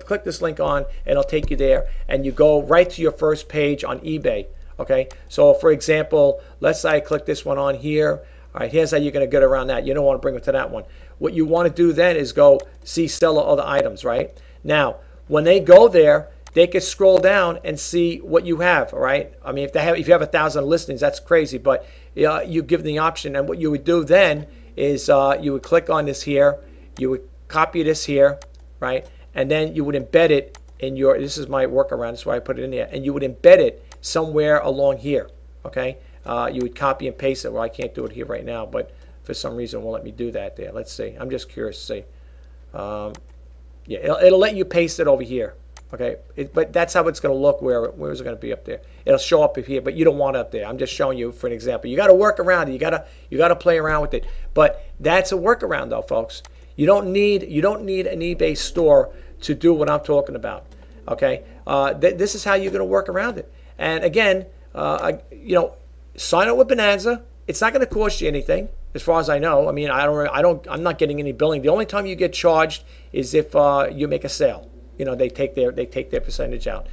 Speaker 1: click this link on, and it'll take you there, and you go right to your first page on eBay. Okay, so for example, let's say I click this one on here. All right, here's how you're going to get around that. You don't want to bring it to that one. What you want to do then is go see seller other items, right? Now, when they go there, they can scroll down and see what you have, all right? I mean, if you have 1,000 listings, that's crazy, but you give them the option. And what you would do then is you would click on this here, you would copy this here, right? And then you would embed it in this is my workaround, that's why I put it in there, and you would embed it somewhere along here, okay? You would copy and paste it. Well, I can't do it here right now, but for some reason it won't let me do that there. Let's see. I'm just curious to see. Yeah, it'll let you paste it over here. Okay, but that's how it's going to look. Where is it going to be up there? It'll show up here, but you don't want it up there. I'm just showing you for an example. You got to work around it. You got to play around with it. But that's a workaround, though, folks. You don't need an eBay store to do what I'm talking about. Okay, this is how you're going to work around it. And again, sign up with Bonanza. It's not going to cost you anything, as far as I know. I mean, I'm not getting any billing. The only time you get charged is if you make a sale. They take their percentage out.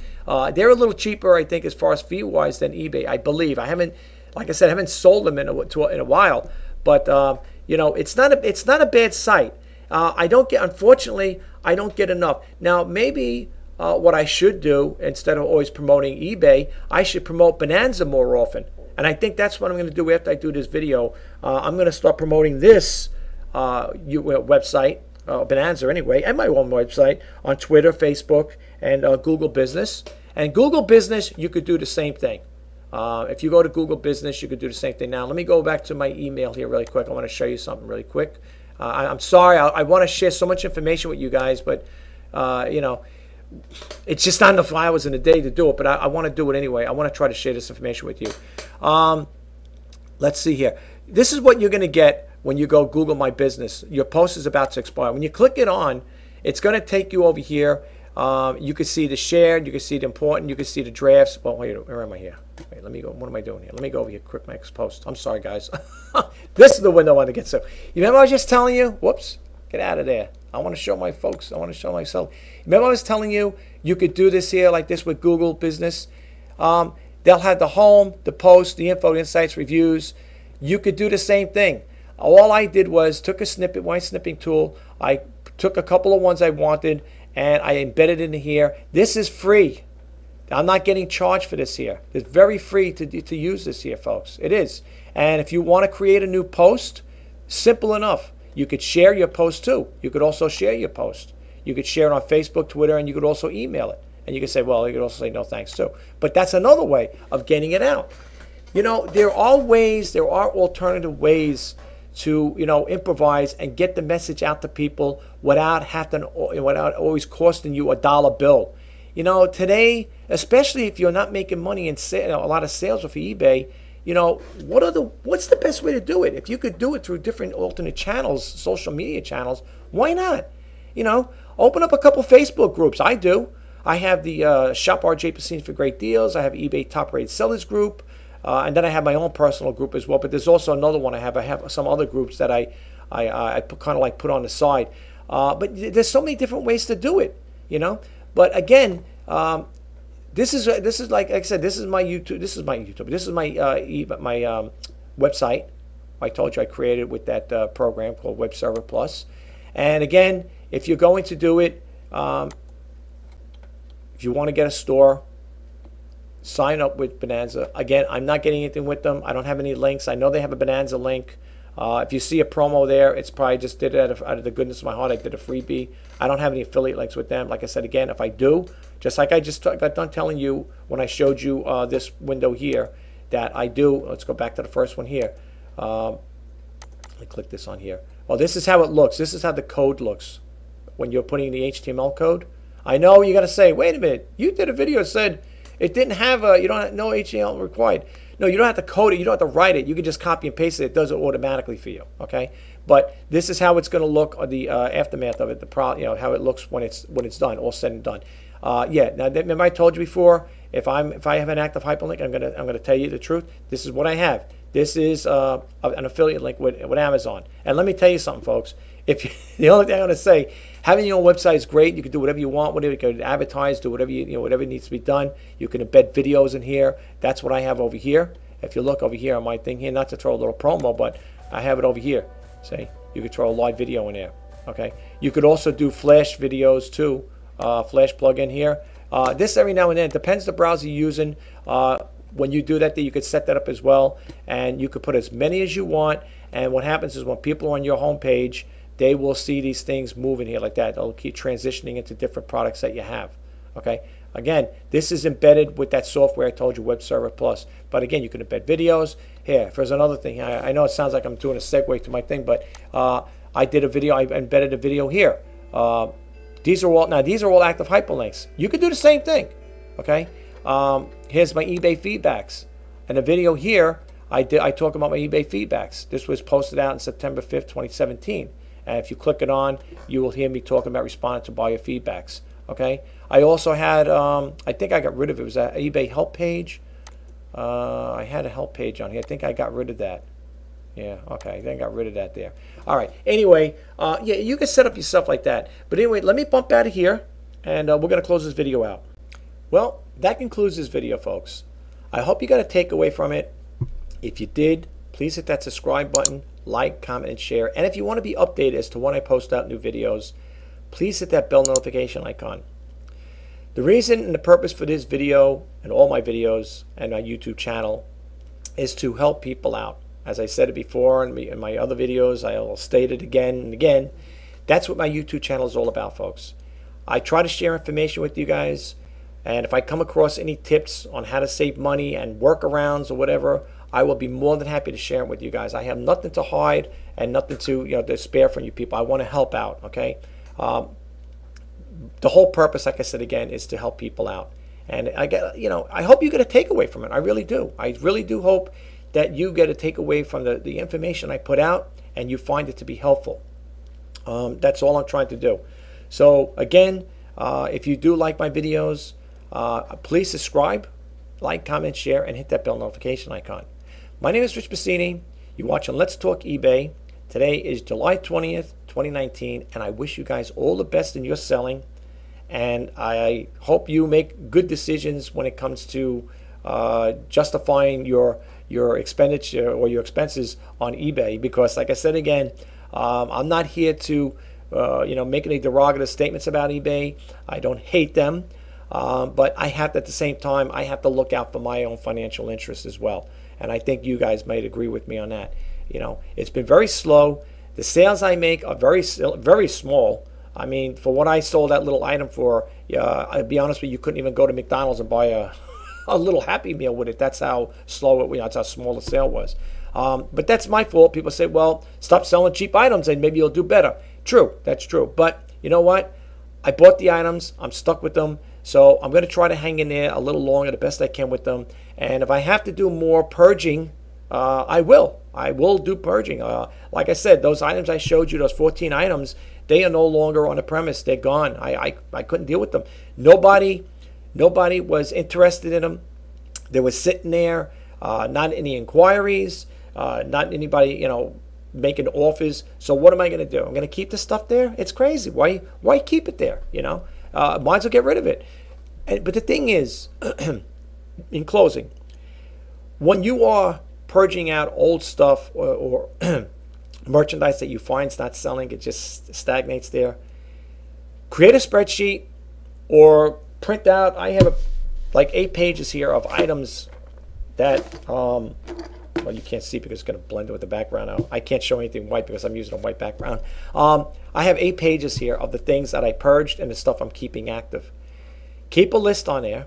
Speaker 1: They're a little cheaper, I think, as far as fee wise than eBay. I believe. Like I said, I haven't sold them in a while. But it's not a bad site. Unfortunately, I don't get enough. Now maybe. What I should do, instead of always promoting eBay, I should promote Bonanza more often. And I think that's what I'm going to do after I do this video. I'm going to start promoting this website, Bonanza anyway, and my own website on Twitter, Facebook, and Google Business. And Google Business, you could do the same thing. If you go to Google Business, you could do the same thing. Now, let me go back to my email here really quick. I want to show you something really quick. I'm sorry. I want to share so much information with you guys, but, you know, it's just not enough hours in the day to do it, but I want to do it anyway. I want to try to share this information with you. Let's see here. This is what you're going to get when you go Google My Business. Your post is about to expire. When you click it on, it's going to take you over here. You can see the shared, you can see the important, you can see the drafts. Well, wait, where am I here? Wait, let me go. What am I doing here? Let me go over here, quick my post. I'm sorry, guys. This is the window I want to get to. You remember I was just telling you? Whoops, get out of there. I want to show my folks. I want to show myself. Remember I was telling you you could do this here like this with Google Business. They'll have the home, the post, the info, the insights, reviews. You could do the same thing. All I did was took a snippet, my snipping tool. I took a couple of ones I wanted, and I embedded it in here. This is free. I'm not getting charged for this here. It's very free to use this here, folks. It is. And if you want to create a new post, simple enough. You could share your post too. You could also share your post. You could share it on Facebook, Twitter, and you could also email it. And you could say, well, you could also say no thanks too. But that's another way of getting it out. You know, there are ways, there are alternative ways to, you know, improvise and get the message out to people without always costing you a dollar bill. You know, today, especially if you're not making money in a lot of sales with eBay, you know, what's the best way to do it? If you could do it through different alternate channels, social media channels, why not? You know, open up a couple Facebook groups. I do. I have the Shop RJ Pasini for great deals. I have eBay Top Rated Sellers group. And then I have my own personal group as well. But there's also another one I have. I have some other groups that I kind of like put on the side. But there's so many different ways to do it, you know. But again, this is like I said, this is my YouTube. This is my website. I told you I created with that program called Web Server Plus. And again, if you're going to do it, if you want to get a store, sign up with Bonanza. Again, I'm not getting anything with them. I don't have any links. I know they have a Bonanza link. If you see a promo there, it's probably just did it out of the goodness of my heart. I did a freebie. I don't have any affiliate links with them. Like I said, again, if I do, just like I just got done telling you when I showed you this window here, that I do. Let's go back to the first one here. Let me click this on here. Well, this is how it looks. This is how the code looks when you're putting in the HTML code. I know you're going to say, wait a minute, you did a video that said it didn't have you don't have no HTML required. No, you don't have to code it. You don't have to write it. You can just copy and paste it. It does it automatically for you. Okay, but this is how it's going to look, or the aftermath of it. You know how it looks when it's done, all said and done. Yeah. Now, remember I told you before, if I have an active hyperlink, I'm gonna tell you the truth. This is what I have. This is an affiliate link with Amazon. And let me tell you something, folks. The only thing I'm gonna say, having your own website is great. You can do whatever you want. Whatever you can advertise, do whatever whatever needs to be done. You can embed videos in here. That's what I have over here. If you look over here on my thing here, not to throw a little promo, but I have it over here. See, you could throw a live video in there. Okay. You could also do Flash videos too. Flash plugin here. This every now and then, it depends the browser you're using. When you do that, you could set that up as well, and you could put as many as you want. And what happens is when people are on your home page, they will see these things moving here like that. They'll keep transitioning into different products that you have. Okay. Again, this is embedded with that software I told you, Web Server Plus. But again, you can embed videos. Here, there's another thing. I know it sounds like I'm doing a segue to my thing, but I did a video. I embedded a video here. These are all active hyperlinks. You could do the same thing. Okay. Here's my eBay feedbacks, and the video here I talk about my eBay feedbacks. This was posted out on September 5th, 2017. And if you click it on, you will hear me talking about responding to buyer feedbacks. Okay. I also had, I think I got rid of it. It was an eBay help page. I had a help page on here. I think I got rid of that. Yeah. Okay. I think I got rid of that there. All right. Anyway, yeah, you can set up yourself like that. But anyway, let me bump out of here, and we're going to close this video out. Well, that concludes this video, folks. I hope you got a takeaway from it. If you did, please hit that subscribe button, like, comment, and share. And if you want to be updated as to when I post out new videos, please hit that bell notification icon. The reason and the purpose for this video and all my videos and my YouTube channel is to help people out. As I said it before in my other videos, I will state it again and again. That's what my YouTube channel is all about, folks. I try to share information with you guys. And if I come across any tips on how to save money and workarounds or whatever, I will be more than happy to share it with you guys. I have nothing to hide and nothing to spare from you people. I want to help out, okay? The whole purpose, like I said again, is to help people out. And I hope you get a takeaway from it. I really do. I really do hope that you get a takeaway from the information I put out and you find it to be helpful. That's all I'm trying to do. So again, if you do like my videos, please subscribe, like, comment, share, and hit that bell notification icon. My name is Rich Pasini. You're watching Let's Talk eBay. Today is July 20th, 2019, and I wish you guys all the best in your selling. And I hope you make good decisions when it comes to justifying your expenditure or your expenses on eBay. Because, like I said again, I'm not here to make any derogative statements about eBay. I don't hate them, but I have at the same time I have to look out for my own financial interests as well. And I think you guys might agree with me on that. It's been very slow. The sales I make are very small. I mean, for what I sold that little item for, I'll be honest with you, you couldn't even go to McDonald's and buy a little Happy Meal with it. That's how slow that's how small the sale was. But that's my fault. People say, well, stop selling cheap items and maybe you'll do better. True, that's true. But you know what? I bought the items. I'm stuck with them. So I'm going to try to hang in there a little longer, the best I can with them. And if I have to do more purging, I will. I will do purging. Like I said, those items I showed you, those 14 items, they are no longer on the premise. They're gone. I couldn't deal with them. Nobody was interested in them. They were sitting there, not any inquiries, not anybody, making offers. So what am I going to do? I'm going to keep the stuff there? It's crazy. Why keep it there? Might as well get rid of it. But the thing is, in closing, when you are purging out old stuff or merchandise that you find's not selling, it just stagnates there, create a spreadsheet or print out. I have like 8 pages here of items that well, you can't see because it's going to blend with the background now. I can't show anything white because I'm using a white background. I have 8 pages here of the things that I purged and the stuff I'm keeping active. Keep a list on there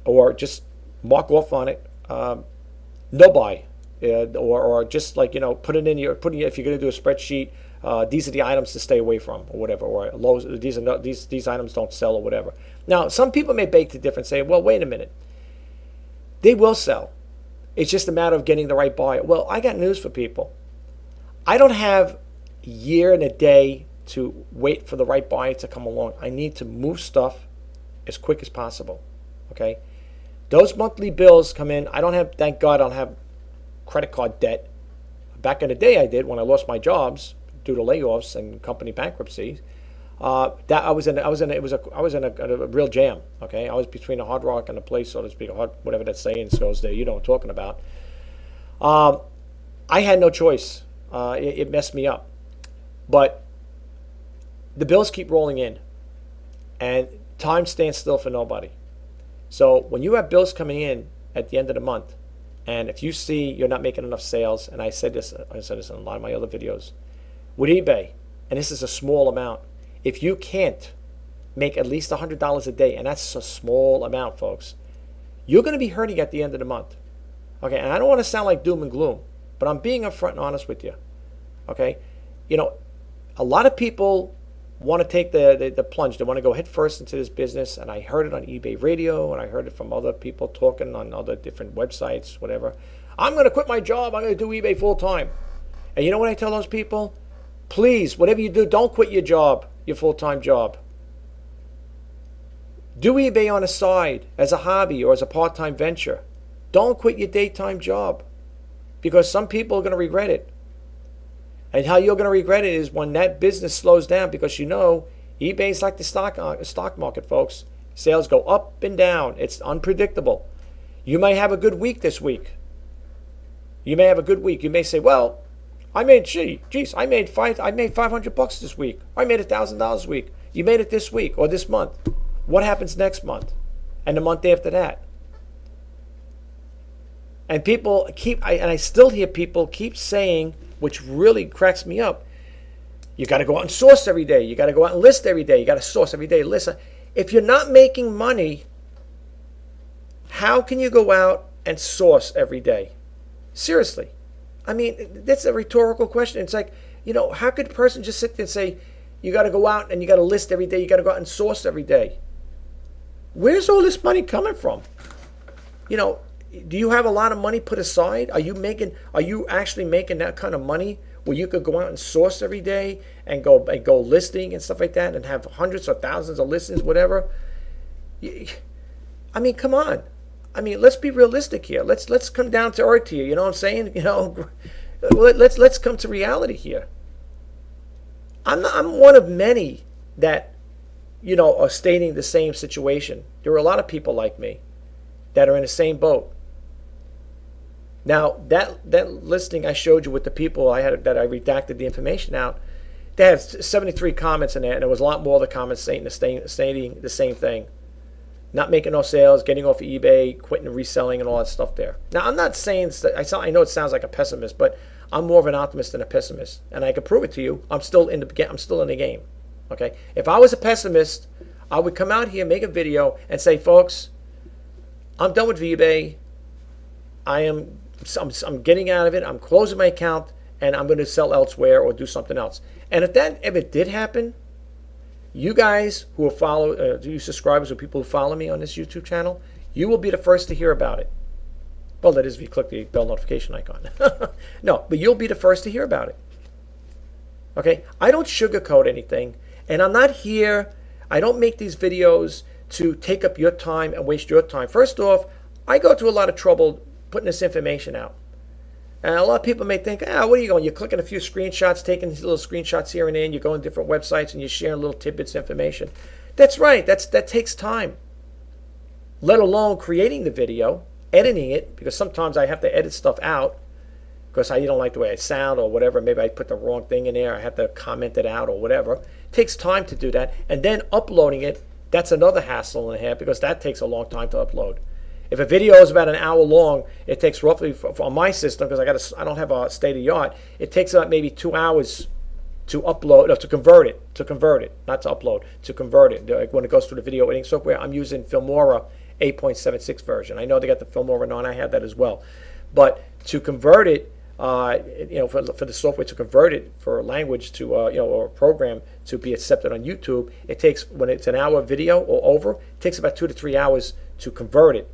Speaker 1: or just mark off on it. No buy. Or just like, put it in your, if you're going to do a spreadsheet, these are the items to stay away from or whatever, or these items don't sell or whatever. Now, some people may beg to differ and say, well, wait a minute. They will sell. It's just a matter of getting the right buyer. Well, I got news for people. I don't have a year and a day to wait for the right buyer to come along. I need to move stuff as quick as possible. Okay? Those monthly bills come in. I don't have, thank God, I don't have credit card debt. Back in the day I did when I lost my jobs due to layoffs and company bankruptcies. That I was in a real jam. Okay, I was between a hard rock and a place, so to speak, whatever that saying goes there. You know what I'm talking about. I had no choice. It messed me up, but the bills keep rolling in, and time stands still for nobody. So when you have bills coming in at the end of the month, and if you see you're not making enough sales, and I said this in a lot of my other videos, with eBay, and this is a small amount, if you can't make at least $100 a day, and that's a small amount, folks, you're going to be hurting at the end of the month. Okay, and I don't want to sound like doom and gloom, but I'm being upfront and honest with you. Okay, a lot of people want to take the plunge. They want to go head first into this business, and I heard it on eBay radio, and I heard it from other people talking on other different websites, whatever. I'm going to quit my job. I'm going to do eBay full time. And you know what I tell those people? Please, whatever you do, don't quit your job, your full-time job. Do eBay on the side as a hobby or as a part-time venture. Don't quit your daytime job, because some people are going to regret it. And how you're going to regret it is when that business slows down, because eBay is like the stock market, folks. Sales go up and down. It's unpredictable. You may have a good week this week. You may have a good week. You may say, well, I made 500 bucks this week. I made $1,000 this week. You made it this week or this month. What happens next month and the month after that? And people and I still hear people keep saying, which really cracks me up, you got to go out and source every day. You got to go out and list every day. You got to source every day. Listen, if you're not making money, How can you go out and source every day? Seriously. I mean, that's a rhetorical question. It's like, how could a person just sit there and say, you got to go out and you got to list every day, you got to go out and source every day? Where's all this money coming from? Do you have a lot of money put aside? Are you actually making that kind of money where you could go out and source every day and go listing and stuff like that and have hundreds or thousands of listings, whatever? I mean, come on. I mean, let's be realistic here. Let's come down to earth here. You know what I'm saying? Let's come to reality here. I'm one of many that are stating the same situation. There are a lot of people like me that are in the same boat. Now, that listing I showed you with the people I redacted the information out, they had 73 comments in there, and there was a lot more of the comments stating the same thing. Not making no sales, getting off of eBay, quitting reselling, and all that stuff there. Now, I'm not saying I know it sounds like a pessimist, but I'm more of an optimist than a pessimist, and I can prove it to you. I'm still in the game. Okay, if I was a pessimist, I would come out here, make a video, and say, folks, I'm done with eBay. I'm getting out of it. I'm closing my account, and I'm going to sell elsewhere or do something else. And if it did happen, you guys who are you subscribers or people who follow me on this YouTube channel, you will be the first to hear about it. Well, that is if you click the bell notification icon. No, but you'll be the first to hear about it. Okay? I don't sugarcoat anything, and I'm not here. I don't make these videos to take up your time and waste your time. First off, I go to a lot of trouble putting this information out. And a lot of people may think, what are you going? You're clicking a few screenshots, taking these little screenshots here and there, and you're going to different websites and you're sharing little tidbits of information. That's right. That takes time. Let alone creating the video, editing it, because sometimes I have to edit stuff out because I don't like the way I sound or whatever. Maybe I put the wrong thing in there. I have to comment it out or whatever. It takes time to do that. And then uploading it, that's another hassle and a half because that takes a long time to upload. If a video is about an hour long, it takes roughly, on my system, because I don't have a state-of-the-art, it takes about maybe 2 hours to upload, to convert it, not to upload, to convert it. Like when it goes through the video editing software, I'm using Filmora 8.76 version. I know they got the Filmora 9, I have that as well. But to convert it, for the software to convert it for a language to, or a program to be accepted on YouTube, it takes, when it's an hour video or over, it takes about 2 to 3 hours to convert it.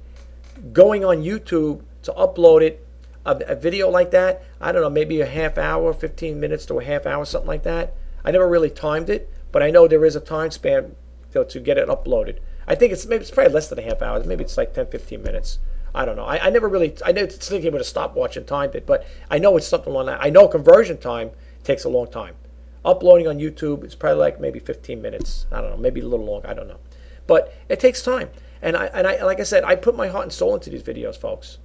Speaker 1: Going on YouTube to upload it, a video like that, I don't know, maybe a half hour, 15 minutes to a half hour, something like that. I never really timed it, but I know there is a time span to get it uploaded. I think it's probably less than a half hour. Maybe it's like 10, 15 minutes. I don't know. I never it's thinking with a stopwatch and timed it, but I know it's something like that. I know conversion time takes a long time. Uploading on YouTube, it's probably like maybe 15 minutes. I don't know, maybe a little longer. I don't know. But it takes time. And I like I said, I put my heart and soul into these videos, folks.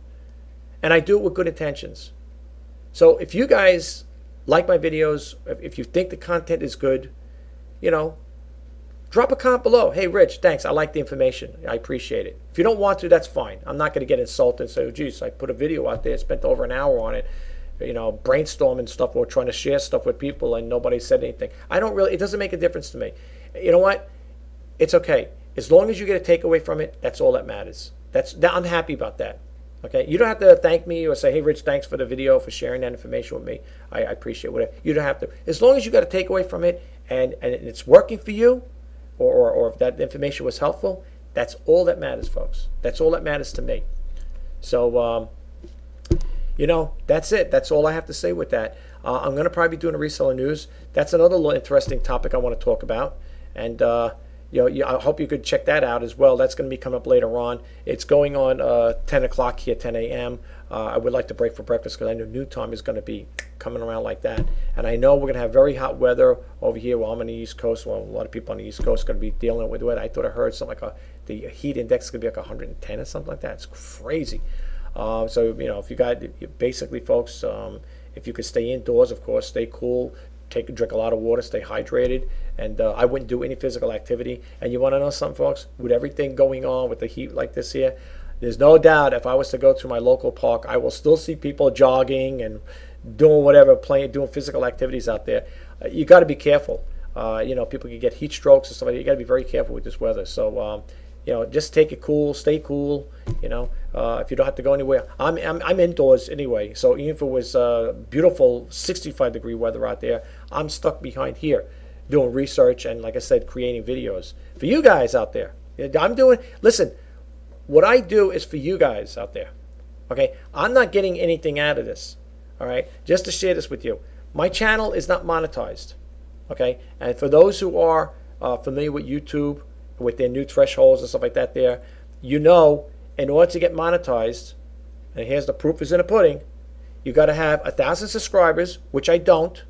Speaker 1: And I do it with good intentions. So if you guys like my videos, if you think the content is good, drop a comment below. Hey, Rich, thanks. I like the information. I appreciate it. If you don't want to, that's fine. I'm not going to get insulted and say, oh, geez, I put a video out there, spent over an hour on it, brainstorming stuff or trying to share stuff with people and nobody said anything. It doesn't make a difference to me. You know what? It's okay. As long as you get a takeaway from it, that's all that matters. I'm happy about that. Okay, you don't have to thank me or say, "Hey, Rich, thanks for the video, for sharing that information with me. I appreciate whatever." You don't have to. As long as you got a takeaway from it and it's working for you, or if that information was helpful, that's all that matters, folks. That's all that matters to me. So, that's it. That's all I have to say with that. I'm going to probably be doing a reseller news. That's another little interesting topic I want to talk about, and. I hope you could check that out as well. That's going to be coming up later on. It's going on 10 o'clock here, 10 a.m. I would like to break for breakfast because I know noon time is going to be coming around like that. And I know we're going to have very hot weather over here while I'm on the East Coast. Well, a lot of people on the East Coast are going to be dealing with it. I thought I heard something like the heat index is going to be like 110 or something like that. It's crazy. So, if you got, basically, folks, if you could stay indoors, of course, stay cool. Drink a lot of water, stay hydrated, and I wouldn't do any physical activity. And you want to know something, folks? With everything going on with the heat like this here, there's no doubt if I was to go to my local park, I will still see people jogging and doing whatever, doing physical activities out there. You got to be careful. People can get heat strokes and stuff like that. You got to be very careful with this weather. So, You know, just take it cool, stay cool. You know, if you don't have to go anywhere, I'm indoors anyway. So even if it was beautiful 65-degree weather out there, I'm stuck behind here, doing research and, like I said, creating videos for you guys out there. Listen, what I do is for you guys out there. Okay, I'm not getting anything out of this. All right, just to share this with you. My channel is not monetized. Okay, and for those who are familiar with YouTube, with their new thresholds and stuff like that there, you know, in order to get monetized, and here's the proof is in the pudding, you got to have 1,000 subscribers, which I don't,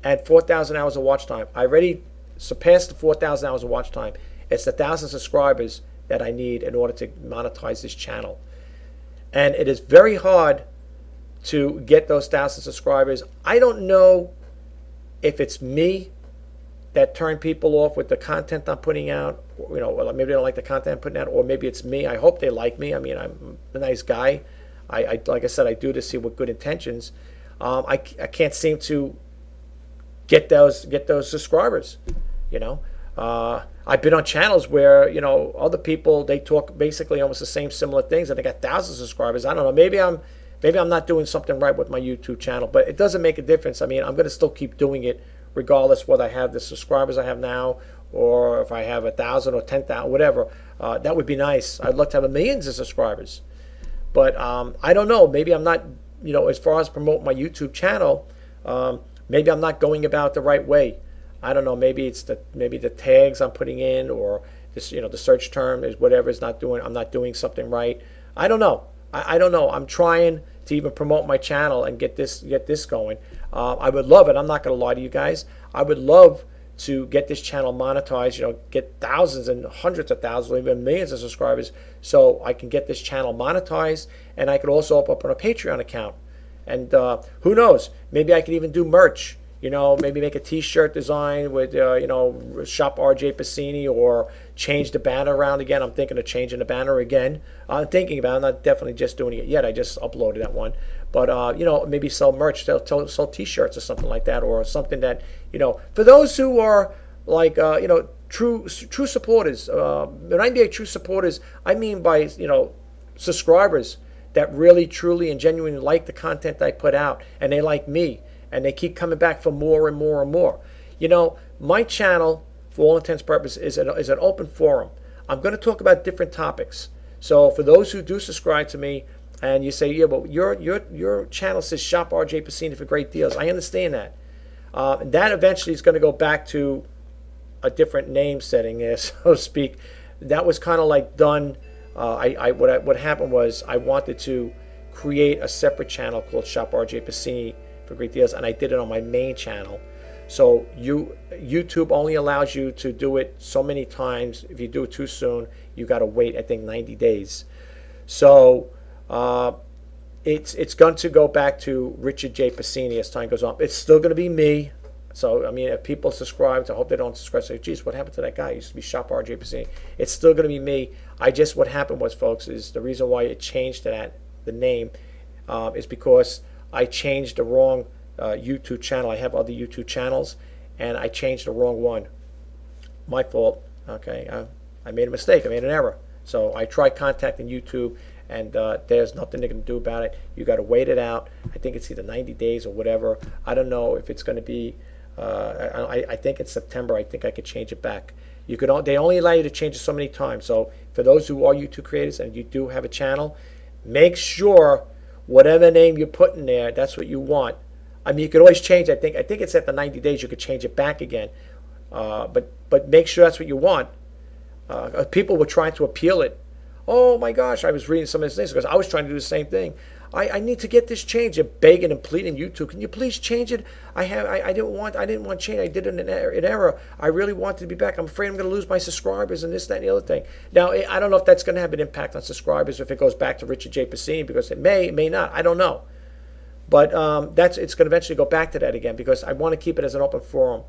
Speaker 1: and 4,000 hours of watch time. I already surpassed the 4,000 hours of watch time. It's 1,000 subscribers that I need in order to monetize this channel. And it is very hard to get those 1,000 subscribers. I don't know if it's me that turn people off with the content I'm putting out. You know, maybe they don't like the content I'm putting out, or maybe it's me. I hope they like me. I mean, I'm a nice guy. I like I said, I do this here with good intentions. I can't seem to get those subscribers. You know, I've been on channels where, you know, other people, they talk basically almost the same similar things, and they got thousands of subscribers. I don't know. Maybe I'm not doing something right with my YouTube channel, but it doesn't make a difference. I mean, I'm going to still keep doing it regardless whether I have the subscribers I have now, or if I have 1,000 or 10,000, whatever. That would be nice. I'd love to have millions of subscribers. But I don't know. Maybe I'm not, you know, as far as promote my YouTube channel, maybe I'm not going about the right way. I don't know. Maybe it's the tags I'm putting in, or this, you know, the search term is whatever is not doing. I'm not doing something right. I don't know. I don't know. I'm trying to even promote my channel and get this going. I would love it. I'm not going to lie to you guys. I would love to get this channel monetized, you know, get thousands and hundreds of thousands or even millions of subscribers, so I can get this channel monetized, and I could also open up a Patreon account. And who knows, maybe I could even do merch. You know, maybe make a t-shirt design with, you know, Shop RJ Pasini, or change the banner around again. I'm thinking of changing the banner again. I'm thinking about it. I'm not definitely just doing it yet. I just uploaded that one. But, you know, maybe sell merch, sell t-shirts or something like that, or something that, you know, for those who are like, you know, true supporters. When I mean true supporters, I mean by, you know, subscribers that really, truly, and genuinely like the content I put out, and they like me. And they keep coming back for more and more and more. You know, my channel, for all intents and purposes, is an open forum. I'm going to talk about different topics. So for those who do subscribe to me, and you say, yeah, but your channel says Shop RJ Pasini for great deals. I understand that. And that eventually is going to go back to a different name setting there, so to speak. That was kind of like done. What happened was I wanted to create a separate channel called Shop RJ Pasini for great deals, and I did it on my main channel. So YouTube only allows you to do it so many times. If you do it too soon, you got to wait, I think, 90 days. So it's going to go back to Richard J. Pasini as time goes on. It's still going to be me. So I mean, if people subscribe, I hope they don't subscribe. Say, geez, what happened to that guy? It used to be Shop RJ Pasini. It's still going to be me. What happened was, folks, is the reason why it changed to that, the name, is because I changed the wrong YouTube channel. I have other YouTube channels, and I changed the wrong one. My fault. Okay, I made a mistake. I made an error. So I tried contacting YouTube, and there's nothing they can do about it. You got to wait it out. I think it's either 90 days or whatever. I don't know if it's going to be. I think it's September. I think I could change it back. You could. They only allow you to change it so many times. So for those who are YouTube creators and you do have a channel, make sure whatever name you put in there, that's what you want. I mean, you could always change. I think it's at the 90 days. You could change it back again. But make sure that's what you want. People were trying to appeal it. Oh my gosh, I was reading some of these things because I was trying to do the same thing. I need to get this changed. They're begging and pleading YouTube. Can you please change it? I didn't want change. I did an error. I really wanted to be back. I'm afraid I'm going to lose my subscribers and this, that, and the other thing. Now, I don't know if that's going to have an impact on subscribers if it goes back to Richard J. Pasini, because it may not. I don't know. But it's going to eventually go back to that again, because I want to keep it as an open forum.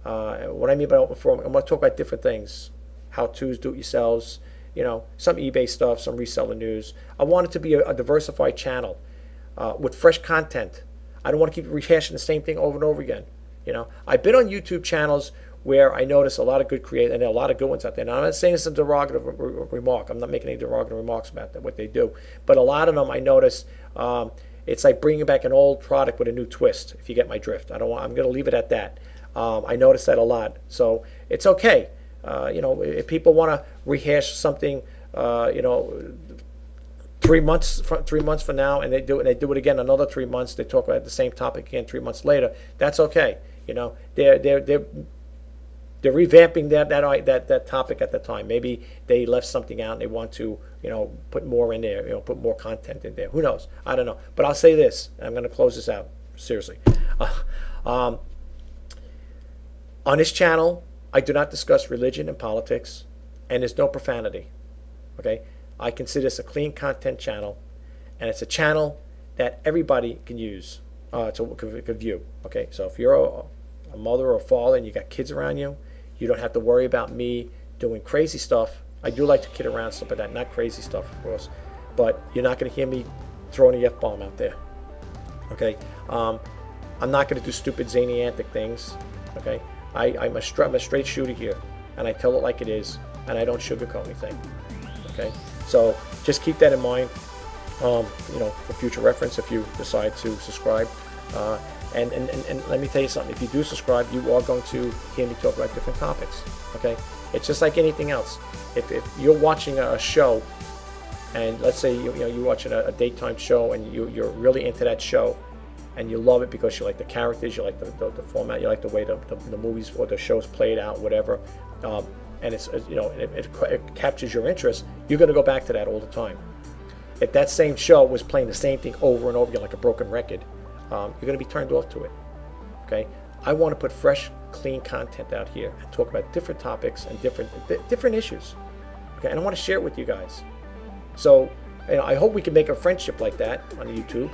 Speaker 1: What I mean by open forum, I'm going to talk about different things. How-tos, do-it-yourselves, you know, some eBay stuff, some reseller news. I want it to be a diversified channel with fresh content. I don't want to keep rehashing the same thing over and over again. You know, I've been on YouTube channels where I notice a lot of good creators, and there are a lot of good ones out there. Now, I'm not saying this is a derogatory remark. I'm not making any derogatory remarks about that, what they do. But a lot of them, I notice, it's like bringing back an old product with a new twist, if you get my drift. I'm going to leave it at that. I notice that a lot. So it's okay. If people want to rehash something, 3 months from now, and they do it again another 3 months, they talk about the same topic again 3 months later, that's okay. They're revamping that topic at the time. Maybe they left something out and they want to, put more in there, put more content in there. Who knows? I don't know. But I'll say this, and I'm going to close this out, seriously. On this channel, I do not discuss religion and politics, and there's no profanity, okay? I consider this a clean content channel, and it's a channel that everybody can use, could view, okay? So if you're a mother or a father and you got kids around you, you don't have to worry about me doing crazy stuff. I do like to kid around, stuff like that, not crazy stuff, of course, but you're not going to hear me throwing the F-bomb out there, okay? I'm not going to do stupid, zany, antic things, okay? I'm a straight shooter here, and I tell it like it is, and I don't sugarcoat anything, okay? So just keep that in mind, for future reference if you decide to subscribe. And let me tell you something, if you do subscribe, you are going to hear me talk about different topics, okay? It's just like anything else. If you're watching a show, and let's say you're watching a daytime show, and you're really into that show, and you love it because you like the characters, you like the format, you like the way the movies or the shows played out, whatever, and it captures your interest, you're going to go back to that all the time. If that same show was playing the same thing over and over again like a broken record, you're going to be turned off to it, okay? I want to put fresh, clean content out here and talk about different topics and different issues, okay? And I want to share it with you guys. So, I hope we can make a friendship like that on YouTube.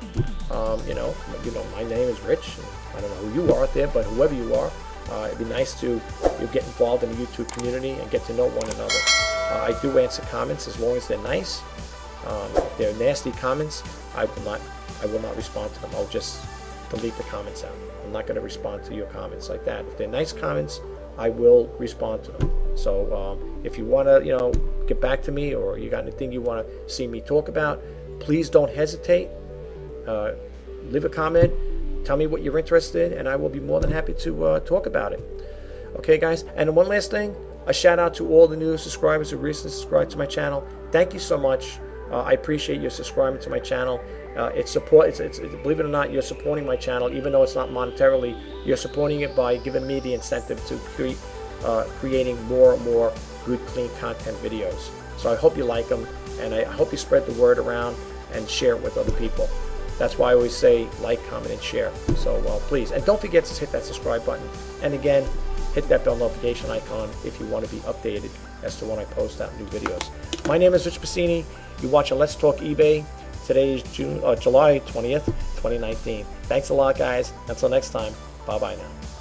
Speaker 1: My name is Rich. I don't know who you are out there, but whoever you are, it'd be nice to get involved in the YouTube community and get to know one another. I do answer comments as long as they're nice. If they're nasty comments, I will not respond to them. I'll just delete the comments out. I'm not going to respond to your comments like that. If they're nice comments, I will respond to them. So if you want to, get back to me, or you got anything you want to see me talk about, please don't hesitate. Leave a comment. Tell me what you're interested in, and I will be more than happy to talk about it. Okay, guys? And one last thing, a shout out to all the new subscribers who recently subscribed to my channel. Thank you so much. I appreciate you subscribing to my channel. It's believe it or not, you're supporting my channel, even though it's not monetarily. You're supporting it by giving me the incentive to creating more and more good, clean content videos. So I hope you like them, and I hope you spread the word around and share it with other people. That's why I always say like, comment, and share. So please, and don't forget to hit that subscribe button. And again, hit that bell notification icon if you want to be updated as to when I post out new videos. My name is Rich Pasini. You're watching Let's Talk eBay. Today is July 20th, 2019. Thanks a lot, guys. Until next time, bye-bye now.